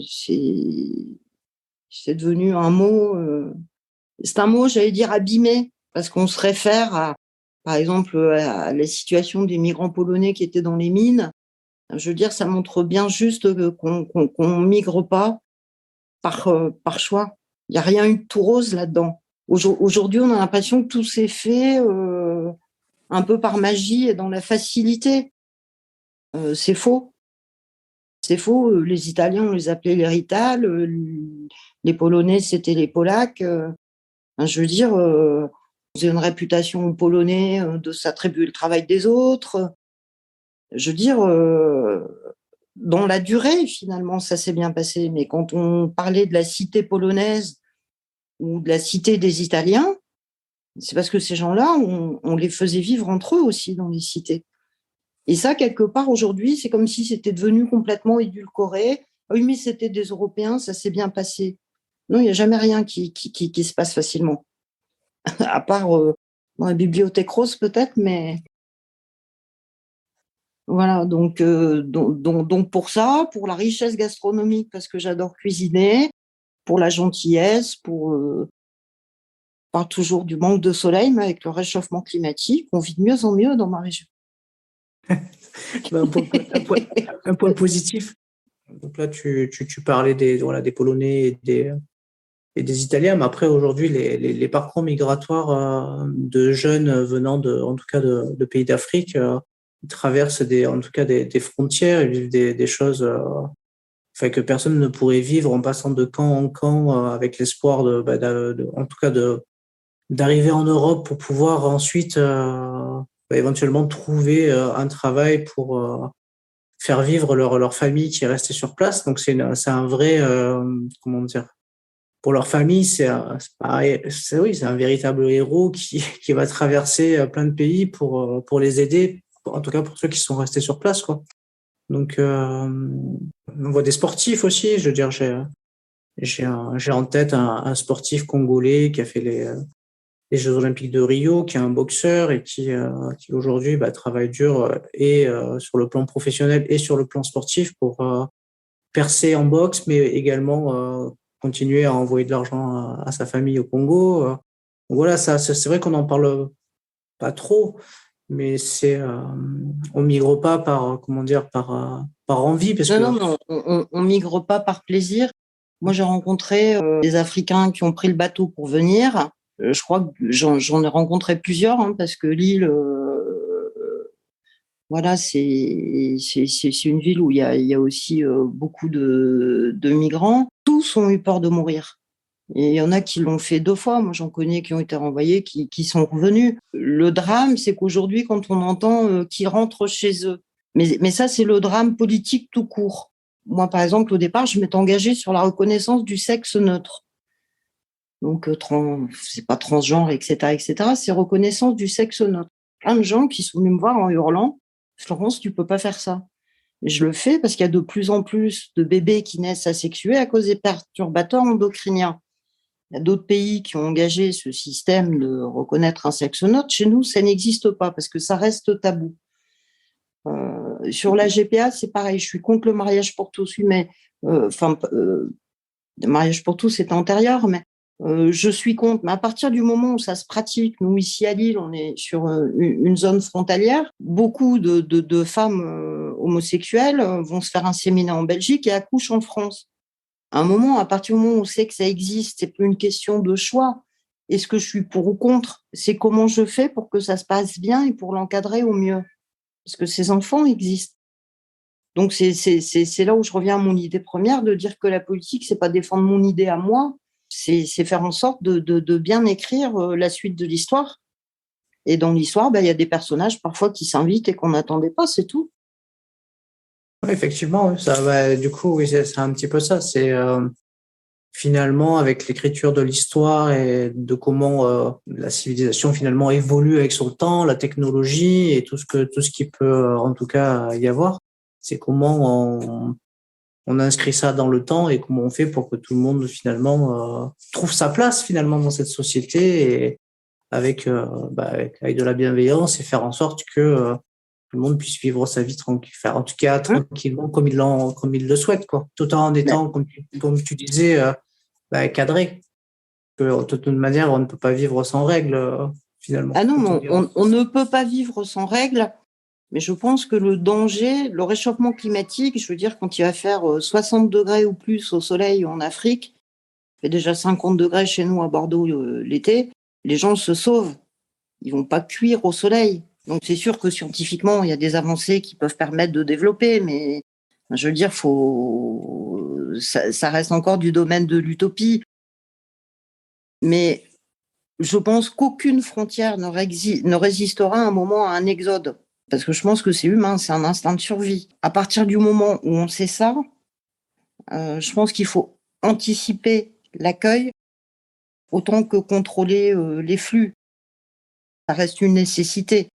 c'est devenu un mot. C'est un mot, j'allais dire, abîmé, parce qu'on se réfère par exemple, à la situation des migrants polonais qui étaient dans les mines. Je veux dire, ça montre bien juste qu'on migre pas par choix. Il n'y a rien eu de tout rose là-dedans. Aujourd'hui, on a l'impression que tout s'est fait un peu par magie et dans la facilité. C'est faux. C'est faux. Les Italiens, on les appelait les Rital. Les Polonais, c'était les Polacs. Je veux dire, on faisait une réputation aux Polonais de s'attribuer le travail des autres. Je veux dire, dans la durée, finalement, ça s'est bien passé. Mais quand on parlait de la cité polonaise ou de la cité des Italiens, c'est parce que ces gens-là, on les faisait vivre entre eux aussi dans les cités. Et ça, quelque part, aujourd'hui, c'est comme si c'était devenu complètement édulcoré. Oui, mais c'était des Européens, ça s'est bien passé. Non, il n'y a jamais rien qui se passe facilement. À part dans la bibliothèque rose, peut-être, mais voilà. Donc pour ça, pour la richesse gastronomique, parce que j'adore cuisiner, pour la gentillesse, on parle toujours du manque de soleil, mais avec le réchauffement climatique, on vit de mieux en mieux dans ma région. Un point positif. Donc là, tu parlais des Polonais et des Italiens, mais après, aujourd'hui, les parcours migratoires de jeunes venant en tout cas de pays d'Afrique, ils traversent en tout cas des frontières, ils vivent des choses que personne ne pourrait vivre en passant de camp en camp avec l'espoir en tout cas d'arriver en Europe pour pouvoir ensuite éventuellement trouver un travail pour faire vivre leur famille qui est restée sur place. Donc c'est un vrai comment dire, pour leur famille, c'est un véritable héros qui va traverser plein de pays pour les aider, en tout cas pour ceux qui sont restés sur place, quoi. Donc on voit des sportifs aussi. Je veux dire, j'ai en tête un sportif congolais qui a fait les Jeux Olympiques de Rio, qui est un boxeur et qui aujourd'hui travaille dur et sur le plan professionnel et sur le plan sportif pour percer en boxe, mais également continuer à envoyer de l'argent à sa famille au Congo. Voilà, c'est vrai qu'on n'en parle pas trop, mais on migre pas par envie, parce que non, on migre pas par plaisir. Moi, j'ai rencontré des Africains qui ont pris le bateau pour venir. Je crois que j'en ai rencontré plusieurs, parce que l'île, voilà, c'est une ville où il y a aussi beaucoup de migrants. Tous ont eu peur de mourir. Et il y en a qui l'ont fait 2 fois. Moi, j'en connais qui ont été renvoyés, qui sont revenus. Le drame, c'est qu'aujourd'hui, quand on entend qu'ils rentrent chez eux, mais ça, c'est le drame politique tout court. Moi, par exemple, au départ, je m'étais engagée sur la reconnaissance du sexe neutre. Donc, c'est pas transgenre, etc., etc. C'est reconnaissance du sexe neutre. Plein de gens qui sont venus me voir en hurlant, Florence, tu peux pas faire ça. Et je le fais parce qu'il y a de plus en plus de bébés qui naissent asexués à cause des perturbateurs endocriniens. Il y a d'autres pays qui ont engagé ce système de reconnaître un sexe neutre. Chez nous, ça n'existe pas parce que ça reste tabou. Sur la GPA, c'est pareil. Je suis contre le mariage pour tous, mais le mariage pour tous, c'est antérieur, mais je suis contre. Mais à partir du moment où ça se pratique, nous ici à Lille, on est sur une zone frontalière. Beaucoup de femmes homosexuelles vont se faire inséminer en Belgique et accouchent en France. À un moment, à partir du moment où on sait que ça existe, c'est plus une question de choix. Est-ce que je suis pour ou contre? C'est comment je fais pour que ça se passe bien et pour l'encadrer au mieux. Parce que ces enfants existent. Donc, c'est là où je reviens à mon idée première de dire que la politique, c'est pas défendre mon idée à moi, c'est faire en sorte de bien écrire la suite de l'histoire. Et dans l'histoire, il y a des personnages parfois qui s'invitent et qu'on n'attendait pas, c'est tout. Ouais, effectivement, ça va. Du coup, oui, c'est un petit peu ça. C'est finalement, avec l'écriture de l'histoire et de comment la civilisation finalement évolue avec son temps, la technologie et tout ce qui peut en tout cas y avoir, c'est comment on inscrit ça dans le temps et comment on fait pour que tout le monde finalement trouve sa place finalement dans cette société et avec de la bienveillance et faire en sorte que tout le monde puisse vivre sa vie tranquille, faire en tout cas tranquillement comme il le souhaite, quoi, tout en étant comme tu disais cadré. Que, de toute manière, on ne peut pas vivre sans règles finalement. Ah non, on ne peut pas vivre sans règles. Mais je pense que le danger, le réchauffement climatique, je veux dire, quand il va faire 60 degrés ou plus au soleil en Afrique, il fait déjà 50 degrés chez nous à Bordeaux l'été, les gens se sauvent. Ils vont pas cuire au soleil. Donc c'est sûr que scientifiquement, il y a des avancées qui peuvent permettre de développer, mais je veux dire, ça reste encore du domaine de l'utopie. Mais je pense qu'aucune frontière ne résistera à un moment à un exode. Parce que je pense que c'est humain, c'est un instinct de survie. À partir du moment où on sait ça, je pense qu'il faut anticiper l'accueil autant que contrôler les flux. Ça reste une nécessité.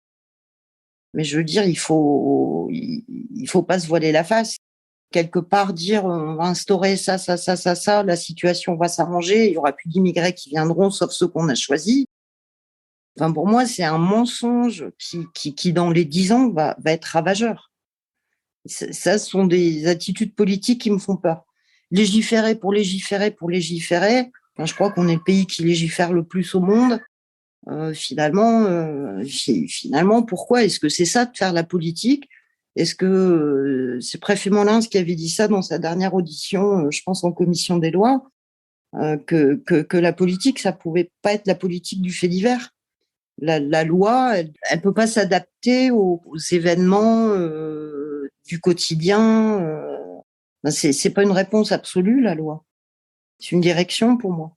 Mais je veux dire, il faut pas se voiler la face. Quelque part, dire on va instaurer ça, la situation va s'arranger, il y aura plus d'immigrés qui viendront, sauf ceux qu'on a choisis. Enfin, pour moi, c'est un mensonge qui dans les 10 ans, va être ravageur. Ça, ce sont des attitudes politiques qui me font peur. Légiférer pour légiférer. Enfin, je crois qu'on est le pays qui légifère le plus au monde. Finalement, pourquoi est-ce que c'est ça de faire la politique? Est-ce que c'est Préfet Molins qui avait dit ça dans sa dernière audition, je pense en commission des lois, que la politique, ça pouvait pas être la politique du fait divers. La loi, elle peut pas s'adapter aux événements du quotidien. C'est pas une réponse absolue, la loi. C'est une direction pour moi.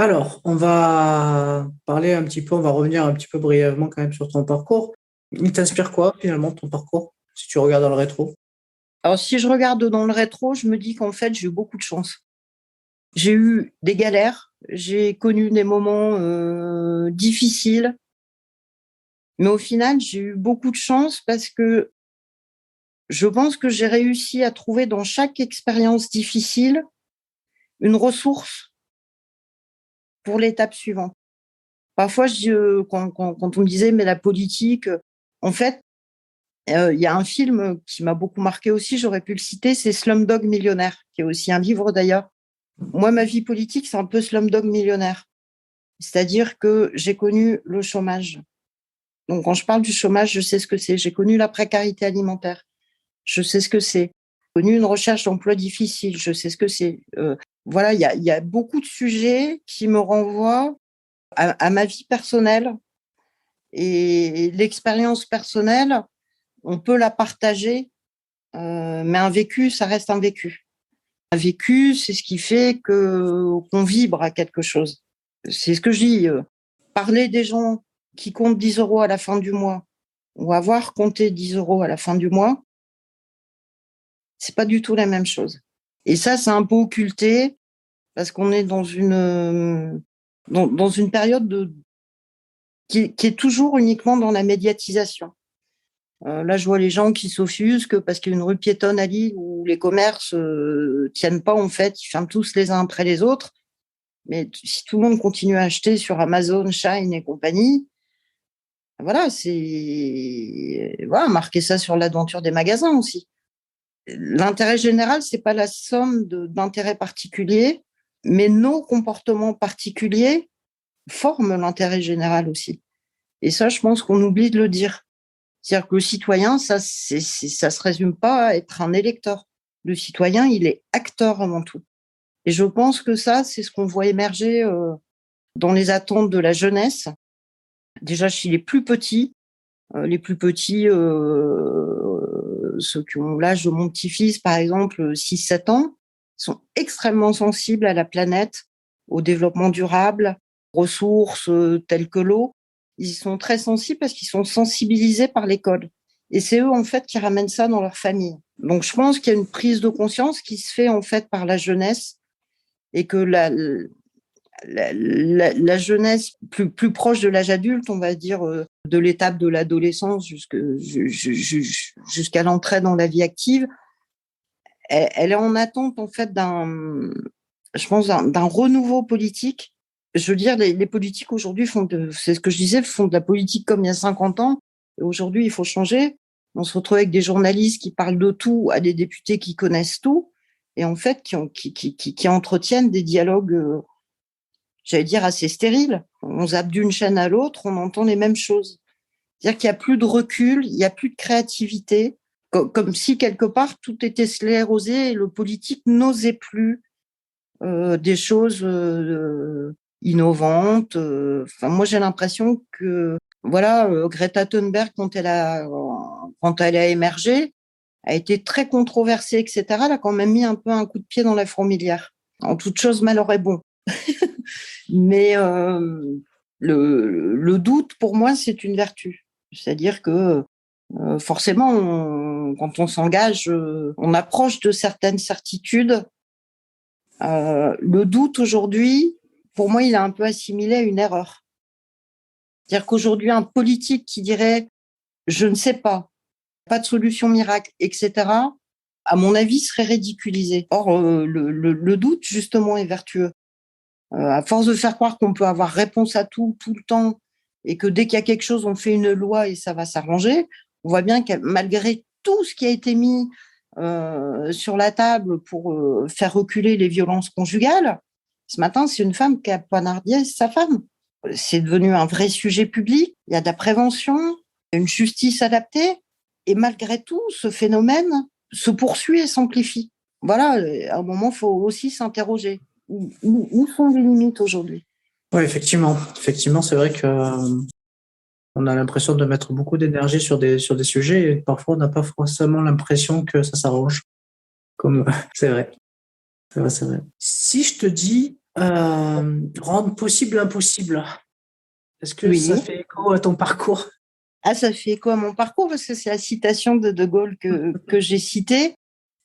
Alors, on va revenir un petit peu brièvement quand même sur ton parcours. Il t'inspire quoi finalement ton parcours, si tu regardes dans le rétro? Alors, si je regarde dans le rétro, je me dis qu'en fait, j'ai eu beaucoup de chance. J'ai eu des galères, j'ai connu des moments difficiles, mais au final, j'ai eu beaucoup de chance parce que je pense que j'ai réussi à trouver dans chaque expérience difficile une ressource pour l'étape suivante. Parfois, quand on me disait, mais la politique, en fait, il y a un film qui m'a beaucoup marqué aussi, j'aurais pu le citer, c'est Slumdog Millionnaire, qui est aussi un livre d'ailleurs. Moi, ma vie politique, c'est un peu Slumdog Millionnaire. C'est-à-dire que j'ai connu le chômage. Donc, quand je parle du chômage, je sais ce que c'est. J'ai connu la précarité alimentaire. Je sais ce que c'est. J'ai connu une recherche d'emploi difficile. Je sais ce que c'est. Voilà, il y a beaucoup de sujets qui me renvoient à ma vie personnelle. Et l'expérience personnelle, on peut la partager, mais un vécu, ça reste un vécu. Un vécu, c'est ce qui fait qu'on vibre à quelque chose. C'est ce que je dis. Parler des gens qui comptent 10 € à la fin du mois ou avoir compté 10 € à la fin du mois, c'est pas du tout la même chose. Et ça, c'est un peu occulté parce qu'on est dans une période qui est toujours uniquement dans la médiatisation. Là, je vois les gens qui s'offusquent parce qu'il y a une rue piétonne à Lille où les commerces tiennent pas, en fait, ils ferment tous les uns après les autres. Mais si tout le monde continue à acheter sur Amazon, Shein et compagnie, voilà, marquer ça sur l'aventure des magasins aussi. L'intérêt général, c'est pas la somme d'intérêts particuliers, mais nos comportements particuliers forment l'intérêt général aussi. Et ça, je pense qu'on oublie de le dire. C'est-à-dire que le citoyen, ça se résume pas à être un électeur. Le citoyen, il est acteur avant tout. Et je pense que ça, c'est ce qu'on voit émerger dans les attentes de la jeunesse. Déjà chez les plus petits, ceux qui ont l'âge de mon petit-fils, par exemple, 6-7 ans, sont extrêmement sensibles à la planète, au développement durable, ressources telles que l'eau. Ils y sont très sensibles parce qu'ils sont sensibilisés par l'école. Et c'est eux, en fait, qui ramènent ça dans leur famille. Donc, je pense qu'il y a une prise de conscience qui se fait, en fait, par la jeunesse et que la jeunesse plus proche de l'âge adulte, on va dire, de l'étape de l'adolescence jusqu'à l'entrée dans la vie active, elle est en attente, en fait, je pense, d'un renouveau politique. Je veux dire, les politiques aujourd'hui c'est ce que je disais, font de la politique comme il y a 50 ans. Et aujourd'hui, il faut changer. On se retrouve avec des journalistes qui parlent de tout à des députés qui connaissent tout et en fait qui entretiennent des dialogues, j'allais dire, assez stériles. On zappe d'une chaîne à l'autre, on entend les mêmes choses. C'est-à-dire qu'il n'y a plus de recul, il n'y a plus de créativité, comme si quelque part tout était sclérosé et le politique n'osait plus des choses innovantes. Enfin, moi, j'ai l'impression que voilà, Greta Thunberg, quand elle a émergé, a été très controversée, etc. Elle a quand même mis un peu un coup de pied dans la fourmilière. En toute chose, malheur est bon. Mais le doute, pour moi, c'est une vertu. C'est-à-dire que forcément, quand on s'engage, on approche de certaines certitudes. Le doute aujourd'hui, pour moi, il est un peu assimilé à une erreur. C'est-à-dire qu'aujourd'hui, un politique qui dirait « je ne sais pas de solution miracle, etc.», à mon avis, serait ridiculisé. Or, le doute, justement, est vertueux. À force de faire croire qu'on peut avoir réponse à tout le temps, et que dès qu'il y a quelque chose, on fait une loi et ça va s'arranger, on voit bien que malgré tout ce qui a été mis sur la table pour faire reculer les violences conjugales, ce matin, c'est une femme qui a poignardé sa femme. C'est devenu un vrai sujet public. Il y a de la prévention, une justice adaptée. Et malgré tout, ce phénomène se poursuit et s'amplifie. Voilà, à un moment, il faut aussi s'interroger. Où sont les limites aujourd'hui ? Oui, effectivement. Effectivement, c'est vrai que on a l'impression de mettre beaucoup d'énergie sur des sujets et parfois on n'a pas forcément l'impression que ça s'arrange. Comme c'est vrai. C'est vrai. Si je te dis rendre possible l'impossible, est-ce que Oui. ça fait écho à ton parcours ? Ah, ça fait écho à mon parcours parce que c'est la citation de Gaulle que j'ai citée.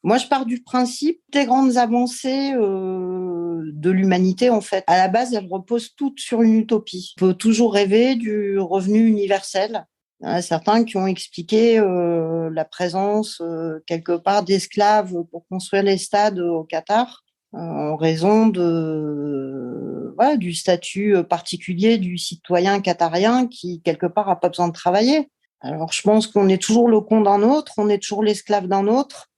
Moi, je pars du principe des grandes avancées de l'humanité, en fait. À la base, elles reposent toutes sur une utopie. On peut toujours rêver du revenu universel. Il y en a certains qui ont expliqué la présence quelque part d'esclaves pour construire les stades au Qatar en raison du statut particulier du citoyen qatarien qui, quelque part, n'a pas besoin de travailler. Alors, je pense qu'on est toujours le con d'un autre, on est toujours l'esclave d'un autre.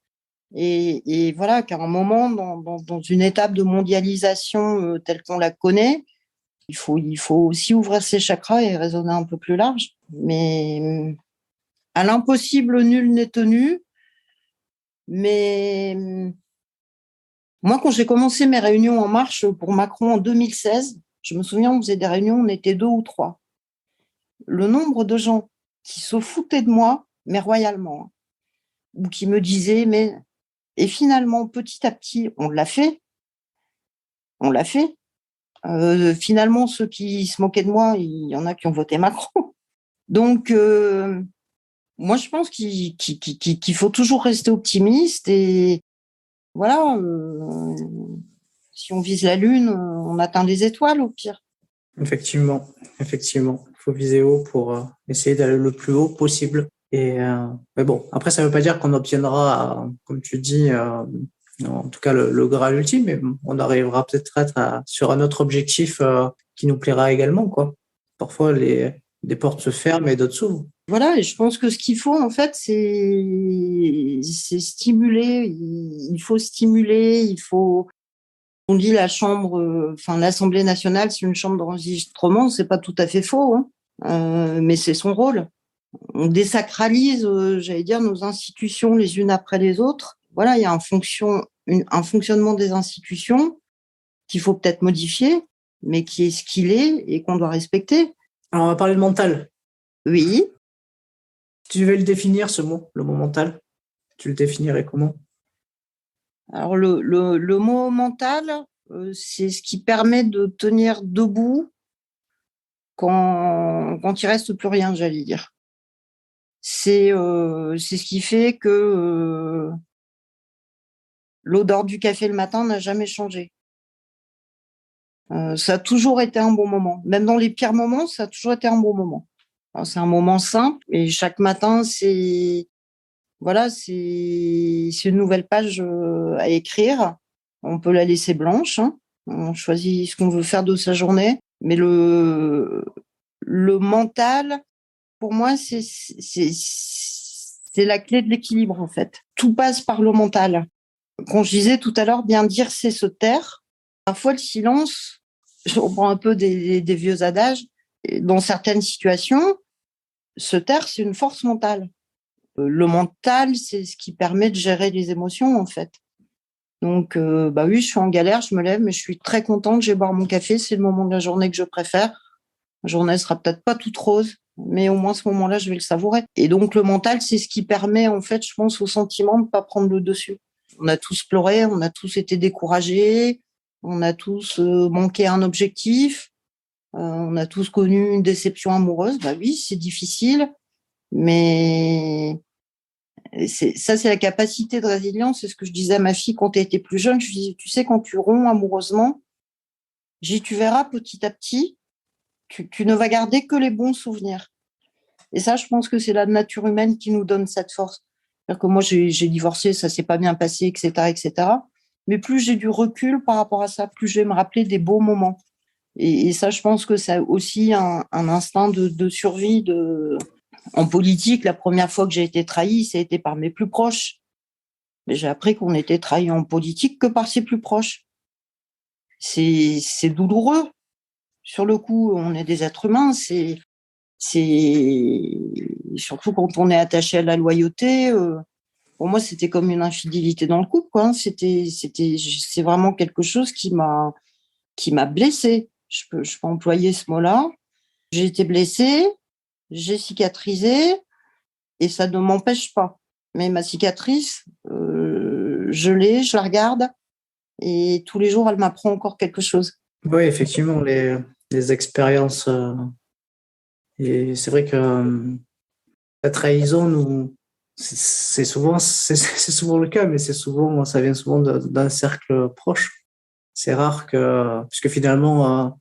Et voilà, qu'à un moment, dans une étape de mondialisation telle qu'on la connaît, il faut aussi ouvrir ses chakras et raisonner un peu plus large. Mais à l'impossible, nul n'est tenu. Mais moi, quand j'ai commencé mes réunions en marche pour Macron en 2016, je me souviens, on faisait des réunions, on était 2 ou 3. Le nombre de gens qui se foutaient de moi, mais royalement, ou qui me disaient, mais... Et finalement, petit à petit, on l'a fait. Finalement, ceux qui se moquaient de moi, il y en a qui ont voté Macron. Donc, moi, je pense qu'il faut toujours rester optimiste et voilà, si on vise la Lune, on atteint les étoiles au pire. Effectivement. Il faut viser haut pour essayer d'aller le plus haut possible. Mais bon, après, ça ne veut pas dire qu'on obtiendra, comme tu dis, en tout cas le Graal ultime, mais on arrivera peut-être sur un autre objectif qui nous plaira également, quoi. Parfois, des portes se ferment et d'autres s'ouvrent. Voilà, et je pense que ce qu'il faut, en fait, c'est stimuler. Il faut stimuler, on dit l'Assemblée nationale, c'est une chambre d'enregistrement, c'est pas tout à fait faux, hein. Mais c'est son rôle. On désacralise, j'allais dire, nos institutions les unes après les autres. Voilà, il y a un fonctionnement des institutions qu'il faut peut-être modifier, mais qui est ce qu'il est et qu'on doit respecter. Alors, on va parler de mental. Oui. Tu veux le définir, ce mot, le mot mental ? Tu le définirais comment ? Alors, le mot mental, c'est ce qui permet de tenir debout quand il reste plus rien, j'allais dire. C'est ce qui fait que l'odeur du café le matin n'a jamais changé. Ça a toujours été un bon moment. Même dans les pires moments, ça a toujours été un bon moment. Alors, c'est un moment simple et chaque matin, c'est une nouvelle page à écrire. On peut la laisser blanche, hein. On choisit ce qu'on veut faire de sa journée, mais le mental, pour moi, c'est la clé de l'équilibre en fait. Tout passe par le mental. Quand je disais tout à l'heure, bien dire, c'est se taire. Parfois, le silence, je reprends un peu des vieux adages, dans certaines situations, se taire, c'est une force mentale. Le mental, c'est ce qui permet de gérer les émotions, en fait. Donc, bah oui, je suis en galère, je me lève, mais je suis très contente, je vais boire mon café, c'est le moment de la journée que je préfère. La journée sera peut-être pas toute rose, mais au moins ce moment-là, je vais le savourer. Et donc, le mental, c'est ce qui permet, en fait, je pense, au sentiment de ne pas prendre le dessus. On a tous pleuré, on a tous été découragés, on a tous manqué un objectif, on a tous connu une déception amoureuse. Bah oui, c'est difficile, mais c'est la capacité de résilience. C'est ce que je disais à ma fille quand elle était plus jeune. Je lui disais, tu sais, quand tu romps amoureusement, tu verras petit à petit, tu ne vas garder que les bons souvenirs. Et ça, je pense que c'est la nature humaine qui nous donne cette force. C'est-à-dire que moi, j'ai divorcé, ça s'est pas bien passé, etc., etc. Mais plus j'ai du recul par rapport à ça, plus je vais me rappeler des beaux moments. Et ça, je pense que c'est aussi un instinct de survie. En politique, la première fois que j'ai été trahie, ça a été par mes plus proches. Mais j'ai appris qu'on était trahi en politique que par ses plus proches. C'est douloureux. Sur le coup, on est des êtres humains. C'est surtout quand on est attaché à la loyauté. Pour moi, c'était comme une infidélité dans le couple, quoi. C'est vraiment quelque chose qui m'a blessée. Je peux employer ce mot-là. J'ai été blessée, j'ai cicatrisé, et ça ne m'empêche pas. Mais ma cicatrice, je la regarde, et tous les jours, elle m'apprend encore quelque chose. Oui, effectivement, les expériences. Et c'est vrai que la trahison, c'est souvent, c'est souvent le cas, mais ça vient souvent d'un cercle proche. C'est rare puisque finalement,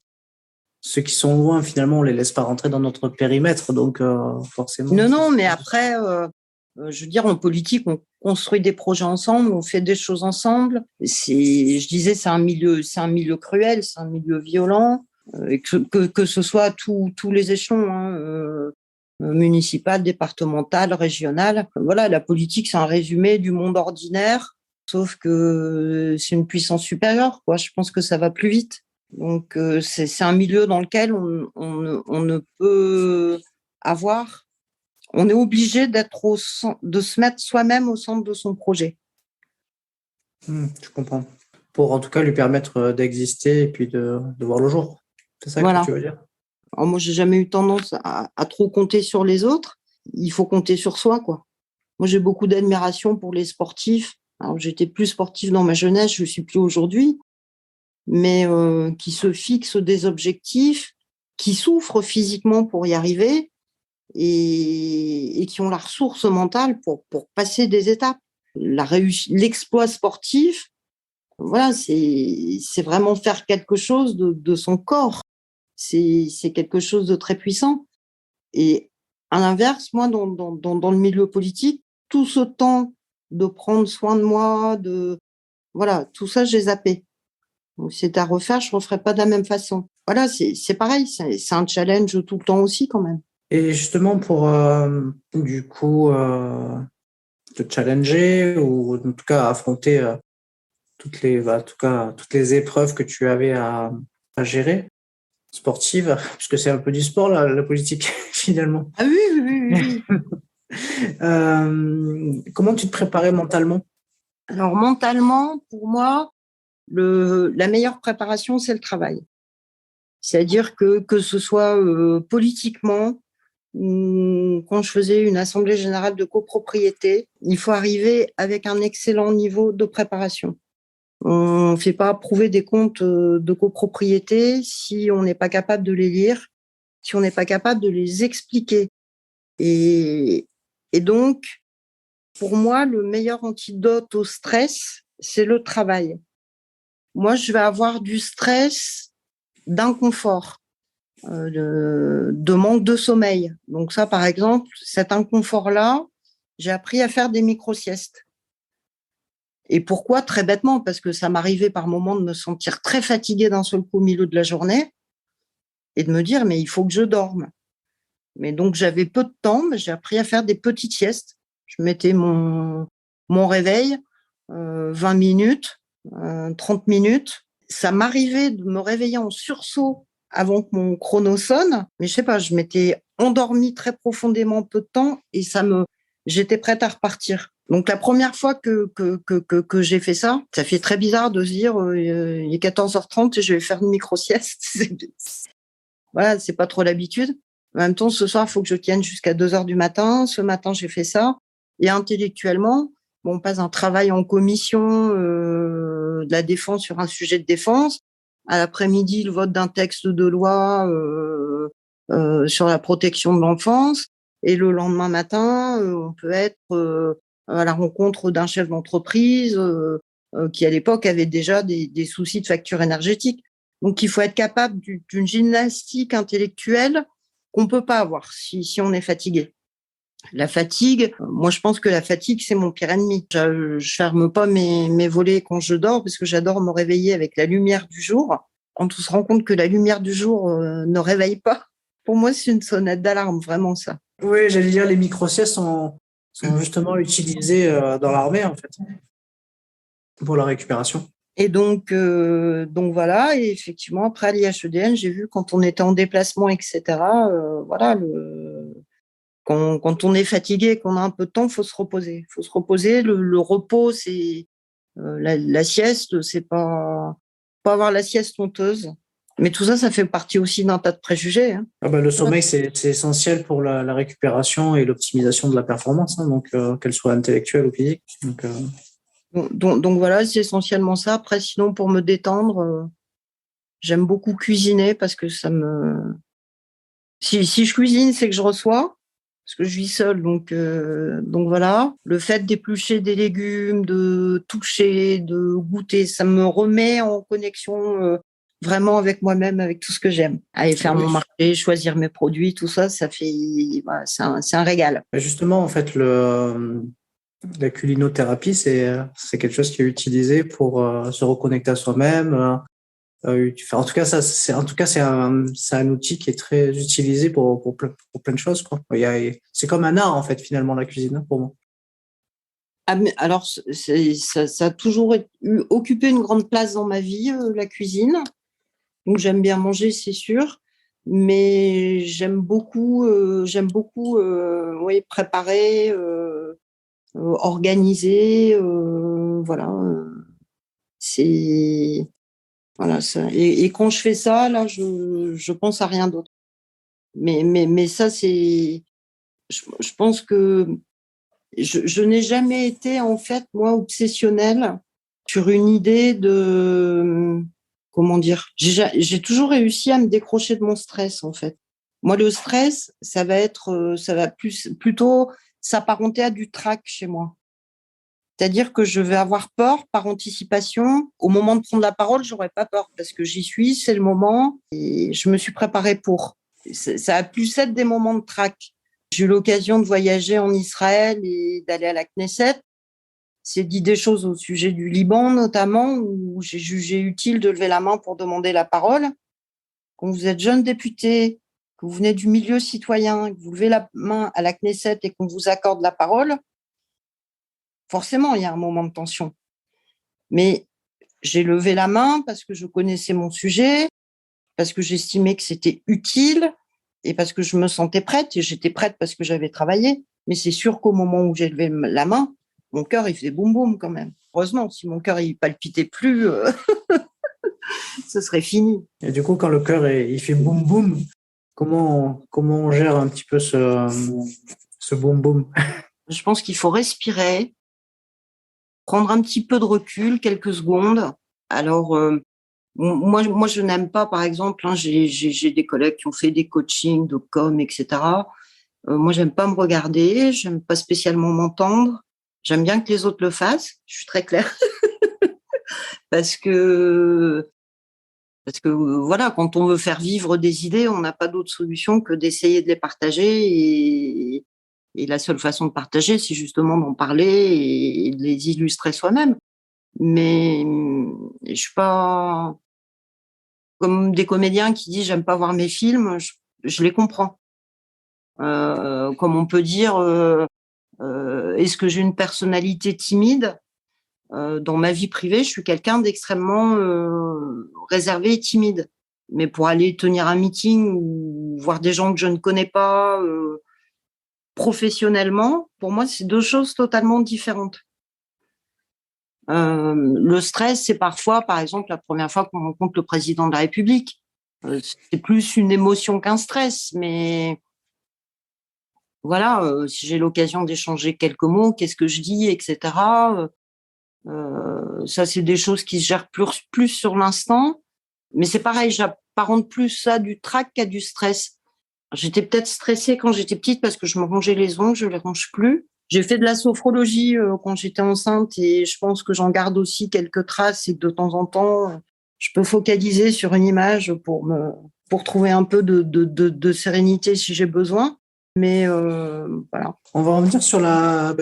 ceux qui sont loin, finalement, on les laisse pas rentrer dans notre périmètre, donc forcément. Non, mais après, je veux dire, en politique, on construit des projets ensemble, on fait des choses ensemble. Je disais, c'est un milieu cruel, c'est un milieu violent, et que ce soit tous les échelons, hein, municipal, départemental, régional. Voilà, la politique, c'est un résumé du monde ordinaire, sauf que c'est une puissance supérieure, quoi. Je pense que ça va plus vite. Donc, c'est un milieu dans lequel on ne peut avoir. On est obligé de se mettre soi-même au centre de son projet. Je comprends. Pour en tout cas lui permettre d'exister et puis de voir le jour. C'est ça Voilà. que tu veux dire? Alors moi, j'ai jamais eu tendance à trop compter sur les autres. Il faut compter sur soi, quoi. Moi, j'ai beaucoup d'admiration pour les sportifs. Alors, j'étais plus sportive dans ma jeunesse, je ne suis plus aujourd'hui, mais qui se fixent des objectifs, qui souffrent physiquement pour y arriver et qui ont la ressource mentale pour passer des étapes. L'exploit sportif, voilà, c'est vraiment faire quelque chose de son corps. C'est quelque chose de très puissant. Et à l'inverse, moi, dans le milieu politique, tout ce temps de prendre soin de moi, voilà, tout ça, j'ai zappé. Donc, c'est à refaire, je ne referai pas de la même façon. Voilà, c'est pareil, c'est un challenge tout le temps aussi, quand même. Et justement, pour du coup te challenger ou en tout cas affronter toutes les épreuves que tu avais à gérer, sportives, puisque c'est un peu du sport, la politique, finalement. Ah oui. Comment tu te préparais mentalement? Alors, mentalement, pour moi, la meilleure préparation, c'est le travail. C'est-à-dire que ce soit politiquement, quand je faisais une assemblée générale de copropriété, il faut arriver avec un excellent niveau de préparation. On ne fait pas approuver des comptes de copropriété si on n'est pas capable de les lire, si on n'est pas capable de les expliquer. Et donc, pour moi, le meilleur antidote au stress, c'est le travail. Moi, je vais avoir du stress d'inconfort, de manque de sommeil. Donc ça, par exemple, cet inconfort-là, j'ai appris à faire des micro-siestes. Et pourquoi? Très bêtement, parce que ça m'arrivait par moments de me sentir très fatiguée d'un seul coup au milieu de la journée et de me dire, mais il faut que je dorme. Mais donc, j'avais peu de temps, mais j'ai appris à faire des petites siestes. Je mettais mon réveil, 20 minutes, 30 minutes. Ça m'arrivait de me réveiller en sursaut avant que mon chrono sonne, mais je sais pas, je m'étais endormie très profondément peu de temps et j'étais prête à repartir. Donc la première fois que j'ai fait ça, ça fait très bizarre de se dire il est 14h30 et je vais faire une micro-sieste. Voilà, c'est pas trop l'habitude. En même temps, ce soir, il faut que je tienne jusqu'à 2h du matin. Ce matin, j'ai fait ça. Et intellectuellement, on passe un travail en commission de la défense sur un sujet de défense. À l'après-midi, le vote d'un texte de loi sur la protection de l'enfance. Et le lendemain matin, on peut être à la rencontre d'un chef d'entreprise qui, à l'époque, avait déjà des soucis de facture énergétique. Donc, il faut être capable d'une gymnastique intellectuelle qu'on peut pas avoir si on est fatigué. La fatigue, moi, je pense que la fatigue, c'est mon pire ennemi. Je ferme pas mes volets quand je dors parce que j'adore me réveiller avec la lumière du jour. Quand on se rend compte que la lumière du jour ne réveille pas, pour moi, c'est une sonnette d'alarme, vraiment ça. Oui, j'allais dire, les micro-siestes sont justement utilisées dans l'armée, en fait, pour la récupération. Et donc voilà. Et effectivement, après à l'IHEDN, j'ai vu quand on était en déplacement, etc. Voilà, quand on est fatigué, qu'on a un peu de temps, faut se reposer. Il faut se reposer. Le repos, c'est la sieste, c'est pas avoir la sieste honteuse. Mais tout ça, ça fait partie aussi d'un tas de préjugés. Hein. Ah bah, le sommeil, c'est essentiel pour la récupération et l'optimisation de la performance, hein, donc qu'elle soit intellectuelle ou physique. Donc voilà, c'est essentiellement ça. Après, sinon, pour me détendre, j'aime beaucoup cuisiner parce que ça me... Si je cuisine, c'est que je reçois, parce que je vis seule. Donc voilà. Le fait d'éplucher des légumes, de toucher, de goûter, ça me remet en connexion vraiment avec moi-même, avec tout ce que j'aime. Aller faire mon marché, choisir mes produits, tout ça, ça fait... Voilà, c'est un régal. Justement, en fait, la culinothérapie, c'est quelque chose qui est utilisé pour se reconnecter à soi-même. En tout cas, c'est un outil qui est très utilisé pour plein de choses, quoi. C'est comme un art, en fait, finalement, la cuisine, pour moi. Ah, mais alors, ça a toujours occupé une grande place dans ma vie, la cuisine. Donc, j'aime bien manger, c'est sûr. Mais j'aime beaucoup préparer, organiser. Voilà. C'est... Voilà, ça. Et quand je fais ça, là, je pense à rien d'autre. Mais ça, c'est... Je pense que je n'ai jamais été, en fait, moi, obsessionnelle sur une idée de... Comment dire? J'ai toujours réussi à me décrocher de mon stress, en fait. Moi, le stress, ça va plutôt s'apparenter à du trac chez moi. C'est-à-dire que je vais avoir peur par anticipation. Au moment de prendre la parole, j'aurais pas peur parce que j'y suis, c'est le moment et je me suis préparée pour. Ça a plus être des moments de trac. J'ai eu l'occasion de voyager en Israël et d'aller à la Knesset. C'est dit des choses au sujet du Liban, notamment, où j'ai jugé utile de lever la main pour demander la parole. Quand vous êtes jeune député, que vous venez du milieu citoyen, que vous levez la main à la Knesset et qu'on vous accorde la parole, forcément, il y a un moment de tension. Mais j'ai levé la main parce que je connaissais mon sujet, parce que j'estimais que c'était utile et parce que je me sentais prête. Et j'étais prête parce que j'avais travaillé. Mais c'est sûr qu'au moment où j'ai levé la main, mon cœur, il faisait boum boum quand même. Heureusement, si mon cœur, il palpitait plus, ce serait fini. Et du coup, quand le cœur, il fait boum boum, comment on gère un petit peu ce boum boum? Je pense qu'il faut respirer, prendre un petit peu de recul, quelques secondes. Alors, moi, je n'aime pas, par exemple, hein, j'ai des collègues qui ont fait des coachings de com, etc. Moi, j'aime pas me regarder, j'aime pas spécialement m'entendre. J'aime bien que les autres le fassent. Je suis très claire. Parce que Parce que voilà, quand on veut faire vivre des idées, on n'a pas d'autre solution que d'essayer de les partager. Et la seule façon de partager, c'est justement d'en parler et de les illustrer soi-même. Mais je suis pas comme des comédiens qui disent j'aime pas voir mes films. Je les comprends. Comme on peut dire, est-ce que j'ai une personnalité timide? Dans ma vie privée, je suis quelqu'un d'extrêmement réservé et timide. Mais pour aller tenir un meeting ou voir des gens que je ne connais pas professionnellement, pour moi, c'est deux choses totalement différentes. Le stress, c'est parfois, par exemple, la première fois qu'on rencontre le président de la République. C'est plus une émotion qu'un stress, mais voilà, si j'ai l'occasion d'échanger quelques mots, qu'est-ce que je dis, etc. Ça, c'est des choses qui se gèrent plus sur l'instant. Mais c'est pareil, j'apparente plus ça du trac qu'à du stress. J'étais peut-être stressée quand j'étais petite parce que je me rongeais les ongles, je les ronge plus. J'ai fait de la sophrologie quand j'étais enceinte et je pense que j'en garde aussi quelques traces et que de temps en temps, je peux focaliser sur une image pour trouver un peu de sérénité si j'ai besoin. Mais voilà. On va revenir sur la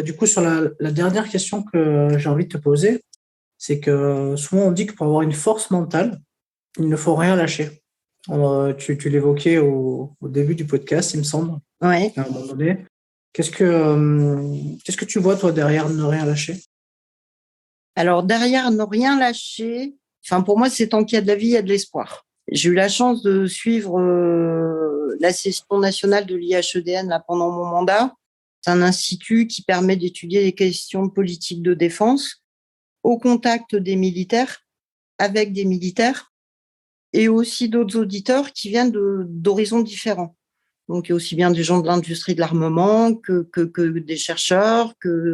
dernière question que j'ai envie de te poser. C'est que souvent on dit que pour avoir une force mentale, il ne faut rien lâcher. Tu l'évoquais au début du podcast, il me semble. Ouais. À un moment donné. Qu'est-ce que tu vois, toi, derrière ne rien lâcher? Alors, derrière ne rien lâcher, pour moi, c'est tant qu'il y a de la vie, il y a de l'espoir. J'ai eu la chance de suivre la session nationale de l'IHEDN là, pendant mon mandat. C'est un institut qui permet d'étudier les questions de politique de défense au contact des militaires, avec des militaires, et aussi d'autres auditeurs qui viennent d'horizons différents. Donc, il y a aussi bien des gens de l'industrie de l'armement que des chercheurs, que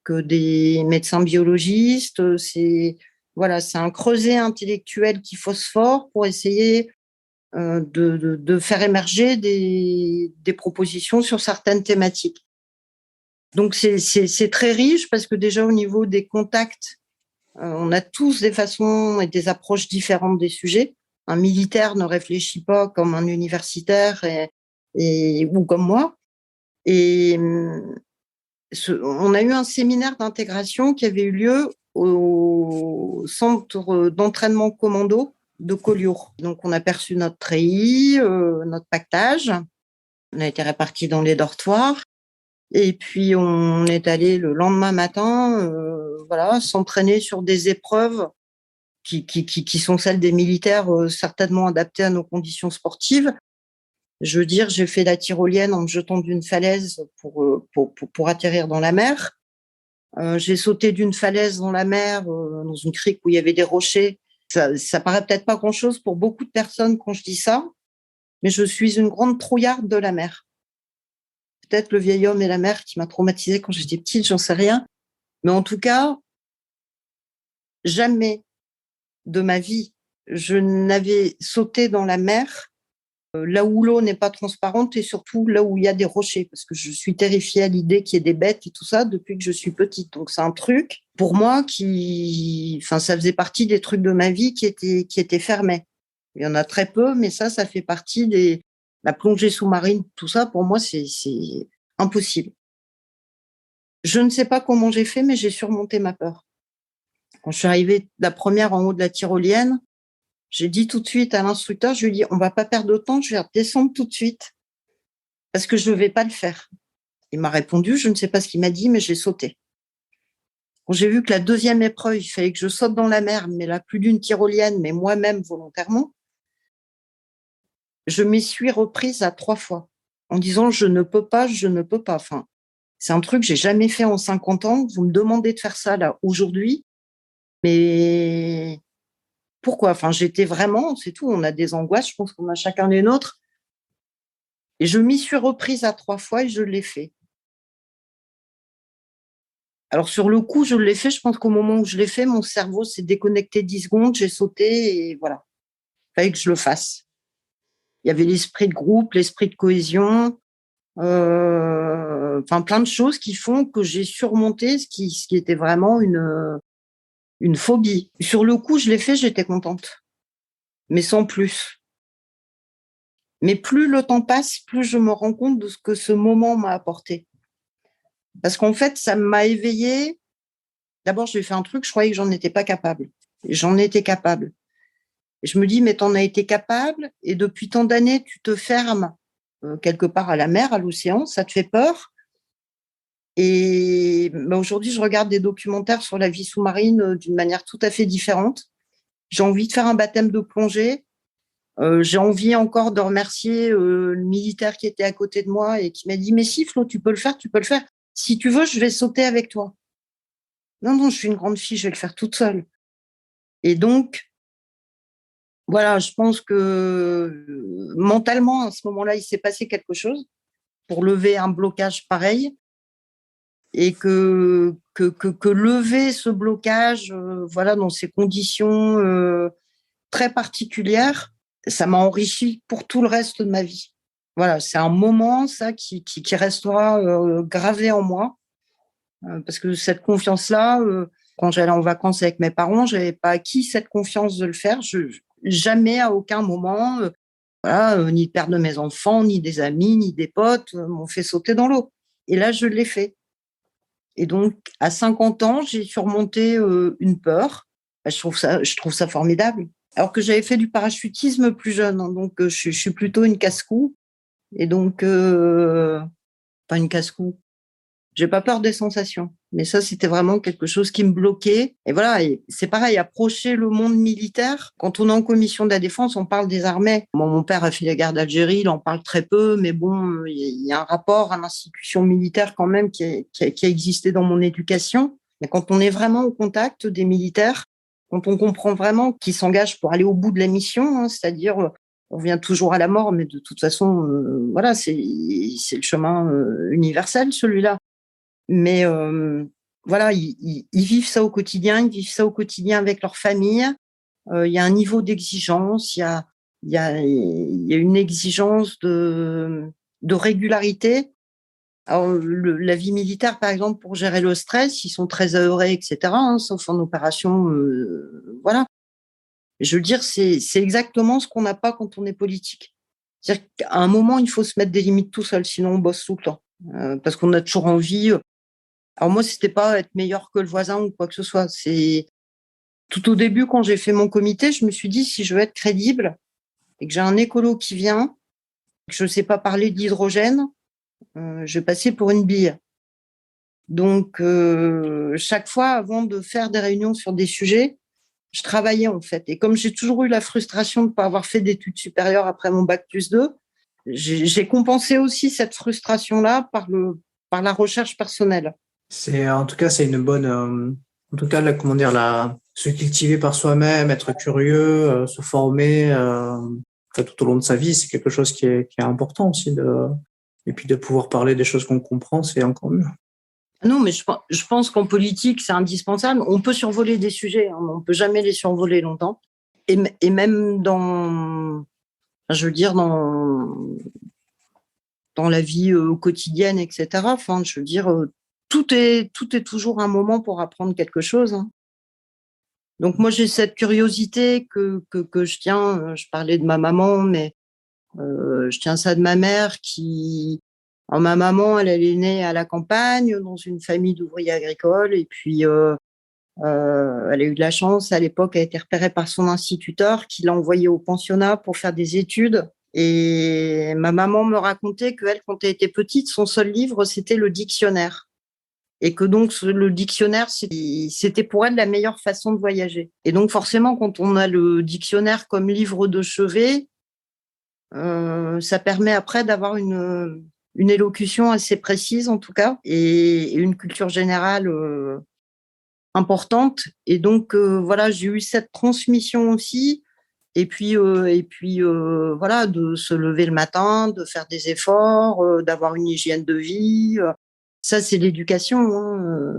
des médecins biologistes. C'est un creuset intellectuel qui phosphore pour essayer de faire émerger des propositions sur certaines thématiques. Donc, c'est très riche parce que déjà au niveau des contacts, on a tous des façons et des approches différentes des sujets. Un militaire ne réfléchit pas comme un universitaire ou comme moi. Et on a eu un séminaire d'intégration qui avait eu lieu au centre d'entraînement commando de Collioure. Donc, on a perçu notre treillis, notre pactage. On a été répartis dans les dortoirs. Et puis, on est allé le lendemain matin s'entraîner sur des épreuves qui sont celles des militaires, certainement adaptées à nos conditions sportives. Je veux dire, j'ai fait la tyrolienne en me jetant d'une falaise pour atterrir dans la mer. J'ai sauté d'une falaise dans la mer, dans une crique où il y avait des rochers. Ça paraît peut-être pas grand-chose pour beaucoup de personnes quand je dis ça, mais je suis une grande trouillarde de la mer. Peut-être le vieil homme et la mer qui m'a traumatisée quand j'étais petite, j'en sais rien. Mais en tout cas, jamais de ma vie, je n'avais sauté dans la mer là où l'eau n'est pas transparente et surtout là où il y a des rochers, parce que je suis terrifiée à l'idée qu'il y ait des bêtes et tout ça depuis que je suis petite. Donc c'est un truc pour moi ça faisait partie des trucs de ma vie qui étaient fermés. Il y en a très peu, mais ça fait partie la plongée sous-marine, tout ça pour moi c'est impossible. Je ne sais pas comment j'ai fait, mais j'ai surmonté ma peur. Quand je suis arrivée la première en haut de la tyrolienne, j'ai dit tout de suite à l'instructeur, je lui ai dit, on va pas perdre de temps, je vais redescendre tout de suite parce que je ne vais pas le faire. Il m'a répondu, je ne sais pas ce qu'il m'a dit, mais j'ai sauté. Quand j'ai vu que la deuxième épreuve, il fallait que je saute dans la mer, mais là, plus d'une tyrolienne, mais moi-même volontairement, je m'y suis reprise à 3 fois en disant, je ne peux pas. Enfin, c'est un truc que j'ai jamais fait en 50 ans. Vous me demandez de faire ça là aujourd'hui, mais pourquoi? J'étais vraiment, c'est tout, on a des angoisses, je pense qu'on a chacun les nôtres. Et je m'y suis reprise à 3 fois et je l'ai fait. Alors, sur le coup, je l'ai fait, je pense qu'au moment où je l'ai fait, mon cerveau s'est déconnecté 10 secondes, j'ai sauté et voilà. Il fallait que je le fasse. Il y avait l'esprit de groupe, l'esprit de cohésion, plein de choses qui font que j'ai surmonté ce qui était vraiment une phobie. Sur le coup, je l'ai fait, j'étais contente. mais sans plus. Mais plus le temps passe, plus je me rends compte de ce que ce moment m'a apporté. Parce qu'en fait, ça m'a éveillée. D'abord, j'ai fait un truc, je croyais que j'en étais pas capable. J'en étais capable. Et je me dis, mais t'en as été capable, et depuis tant d'années, tu te fermes quelque part à la mer, à l'océan, ça te fait peur. Et aujourd'hui, je regarde des documentaires sur la vie sous-marine d'une manière tout à fait différente. J'ai envie de faire un baptême de plongée. J'ai envie encore de remercier le militaire qui était à côté de moi et qui m'a dit, mais si Flo, tu peux le faire, tu peux le faire. Si tu veux, je vais sauter avec toi. Non, je suis une grande fille, je vais le faire toute seule. Et donc, voilà, je pense que mentalement, à ce moment-là, il s'est passé quelque chose pour lever un blocage pareil. Et que lever ce blocage, voilà, dans ces conditions très particulières, ça m'a enrichi pour tout le reste de ma vie. Voilà, c'est un moment, ça, qui restera gravé en moi, parce que cette confiance-là, quand j'allais en vacances avec mes parents, j'avais pas acquis cette confiance de le faire. Jamais, à aucun moment, voilà, ni le père de mes enfants, ni des amis, ni des potes m'ont fait sauter dans l'eau. Et là, je l'ai fait. Et donc, à 50 ans, j'ai surmonté une peur. Je trouve ça formidable. Alors que j'avais fait du parachutisme plus jeune, hein, donc je suis plutôt une casse-cou. Et donc, pas une casse-cou. J'ai pas peur des sensations. Mais ça, c'était vraiment quelque chose qui me bloquait. Et voilà, et c'est pareil, approcher le monde militaire. Quand on est en commission de la défense, on parle des armées. Bon, mon père a fait la guerre d'Algérie, il en parle très peu, mais bon, il y a un rapport à l'institution militaire quand même qui a existé dans mon éducation. Mais quand on est vraiment au contact des militaires, quand on comprend vraiment qu'ils s'engagent pour aller au bout de la mission, hein, c'est-à-dire on vient toujours à la mort, mais de toute façon, voilà, c'est le chemin universel, celui-là. Mais voilà, ils vivent ça au quotidien, ils vivent ça au quotidien avec leur famille. Il y a un niveau d'exigence, il y a une exigence de régularité. Alors, la vie militaire, par exemple, pour gérer le stress, ils sont très aheureux, etc., hein, sauf en opération, voilà. Je veux dire, c'est exactement ce qu'on n'a pas quand on est politique. C'est-à-dire qu'à un moment, il faut se mettre des limites tout seul, sinon on bosse tout le temps. Parce qu'on a toujours envie. Alors moi, c'était pas être meilleur que le voisin ou quoi que ce soit. C'est tout au début, quand j'ai fait mon comité, je me suis dit, si je veux être crédible et que j'ai un écolo qui vient, que je sais pas parler d'hydrogène, je vais passer pour une bille. Donc, chaque fois, avant de faire des réunions sur des sujets, je travaillais en fait. Et comme j'ai toujours eu la frustration de ne pas avoir fait d'études supérieures après mon bac+2, j'ai compensé aussi cette frustration-là par la recherche personnelle. En tout cas, c'est une bonne, en tout cas, comment dire, se cultiver par soi-même, être curieux, se former, tout au long de sa vie, c'est quelque chose qui est important aussi et puis de pouvoir parler des choses qu'on comprend, c'est encore mieux. Non, mais je pense qu'en politique, c'est indispensable. On peut survoler des sujets, hein, mais on peut jamais les survoler longtemps. Et même je veux dire, dans la vie quotidienne, etc. Enfin, je veux dire, tout est toujours un moment pour apprendre quelque chose, hein. Donc moi, j'ai cette curiosité que je tiens. Je parlais de ma maman, mais je tiens ça de ma mère qui... Alors, ma maman, elle est née à la campagne, dans une famille d'ouvriers agricoles, et puis elle a eu de la chance. À l'époque, elle a été repérée par son instituteur qui l'a envoyée au pensionnat pour faire des études. Et ma maman me racontait qu'elle, quand elle était petite, son seul livre, c'était le dictionnaire. Et que donc, le dictionnaire, c'était pour elle la meilleure façon de voyager. Et donc, forcément, quand on a le dictionnaire comme livre de chevet, ça permet après d'avoir une élocution assez précise, en tout cas, et une culture générale importante. Et donc, voilà, j'ai eu cette transmission aussi. Et puis voilà, de se lever le matin, de faire des efforts, d'avoir une hygiène de vie. Ça, c'est l'éducation, hein.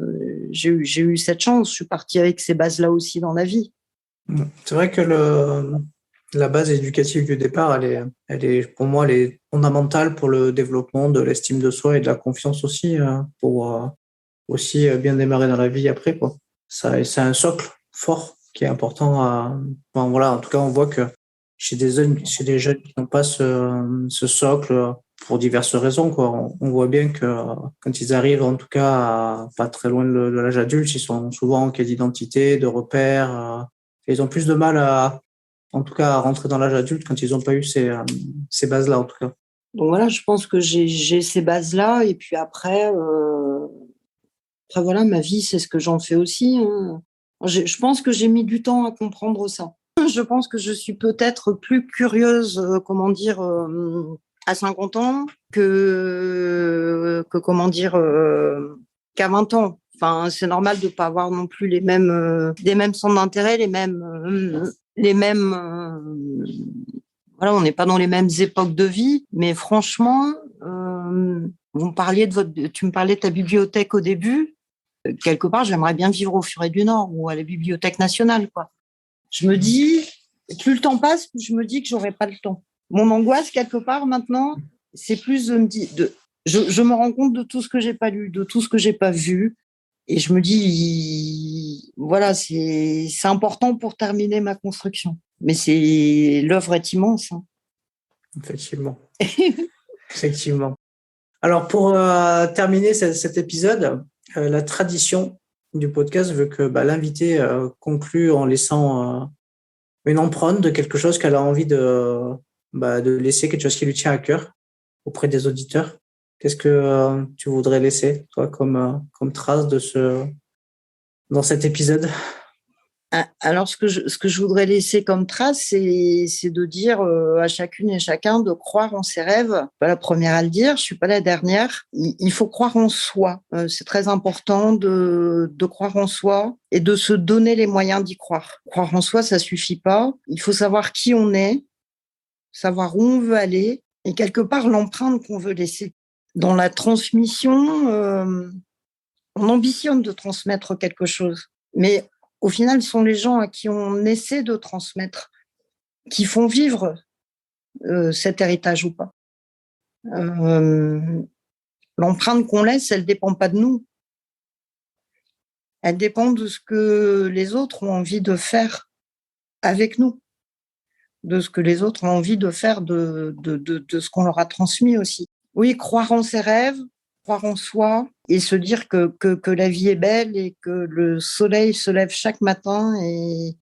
J'ai eu cette chance. Je suis partie avec ces bases-là aussi dans la vie. C'est vrai que la base éducative du départ, elle est, pour moi, elle est fondamentale pour le développement de l'estime de soi et de la confiance aussi, pour aussi bien démarrer dans la vie après, quoi. Ça, c'est un socle fort qui est important enfin, voilà, en tout cas, on voit que chez des jeunes qui n'ont pas ce socle pour diverses raisons, quoi. On voit bien que quand ils arrivent, en tout cas, pas très loin de l'âge adulte, ils sont souvent en quête d'identité, de repères. Ils ont plus de mal en tout cas, à rentrer dans l'âge adulte quand ils n'ont pas eu ces bases-là, en tout cas. Donc voilà, je pense que j'ai ces bases-là, et puis après voilà, ma vie, c'est ce que j'en fais aussi, hein. Je pense que j'ai mis du temps à comprendre ça. Je pense que je suis peut-être plus curieuse, à 50 ans que qu'à 20 ans. Enfin, c'est normal de pas avoir non plus les mêmes centres d'intérêt, voilà, on n'est pas dans les mêmes époques de vie, mais franchement, tu me parlais de ta bibliothèque au début. Quelque part, j'aimerais bien vivre au Furet du Nord ou à la Bibliothèque nationale, quoi. Je me dis, plus le temps passe, plus je me dis que j'aurai pas le temps. Mon angoisse, quelque part, maintenant, c'est plus de me dire, je me rends compte de tout ce que j'ai pas lu, de tout ce que j'ai pas vu, et je me dis, voilà, c'est important pour terminer ma construction. Mais l'œuvre est immense, hein. Effectivement. Effectivement. Alors, pour terminer cet épisode, la tradition du podcast veut que l'invité conclue en laissant une empreinte de quelque chose qu'elle a envie de laisser, quelque chose qui lui tient à cœur auprès des auditeurs. Qu'est-ce que tu voudrais laisser, toi, comme trace dans cet épisode? Alors, ce que je voudrais laisser comme trace, c'est de dire à chacune et chacun de croire en ses rêves. Pas la première à le dire, je suis pas la dernière. Il faut croire en soi. C'est très important de croire en soi et de se donner les moyens d'y croire. Croire en soi, ça suffit pas. Il faut savoir qui on est, savoir où on veut aller et quelque part l'empreinte qu'on veut laisser. Dans la transmission, on ambitionne de transmettre quelque chose, mais au final, ce sont les gens à qui on essaie de transmettre qui font vivre cet héritage ou pas. L'empreinte qu'on laisse, elle dépend pas de nous. Elle dépend de ce que les autres ont envie de faire avec nous, de ce que les autres ont envie de faire de ce qu'on leur a transmis aussi. Oui, croire en ses rêves, croire en soi et se dire que la vie est belle et que le soleil se lève chaque matin et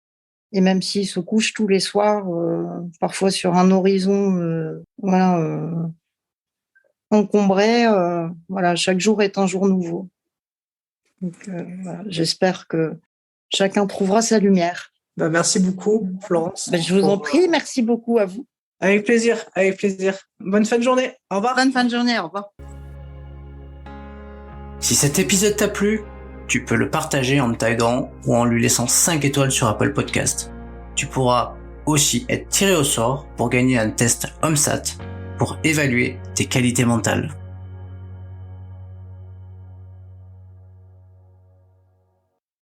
même s'il se couche tous les soirs, parfois sur un horizon encombré, chaque jour est un jour nouveau. Donc, j'espère que chacun trouvera sa lumière. Merci beaucoup, Florence. Je vous en prie, merci beaucoup à vous. Avec plaisir, avec plaisir. Bonne fin de journée, au revoir. Bonne fin de journée, au revoir. Si cet épisode t'a plu, tu peux le partager en me taguant ou en lui laissant 5 étoiles sur Apple Podcast. Tu pourras aussi être tiré au sort pour gagner un test OMSAT pour évaluer tes qualités mentales.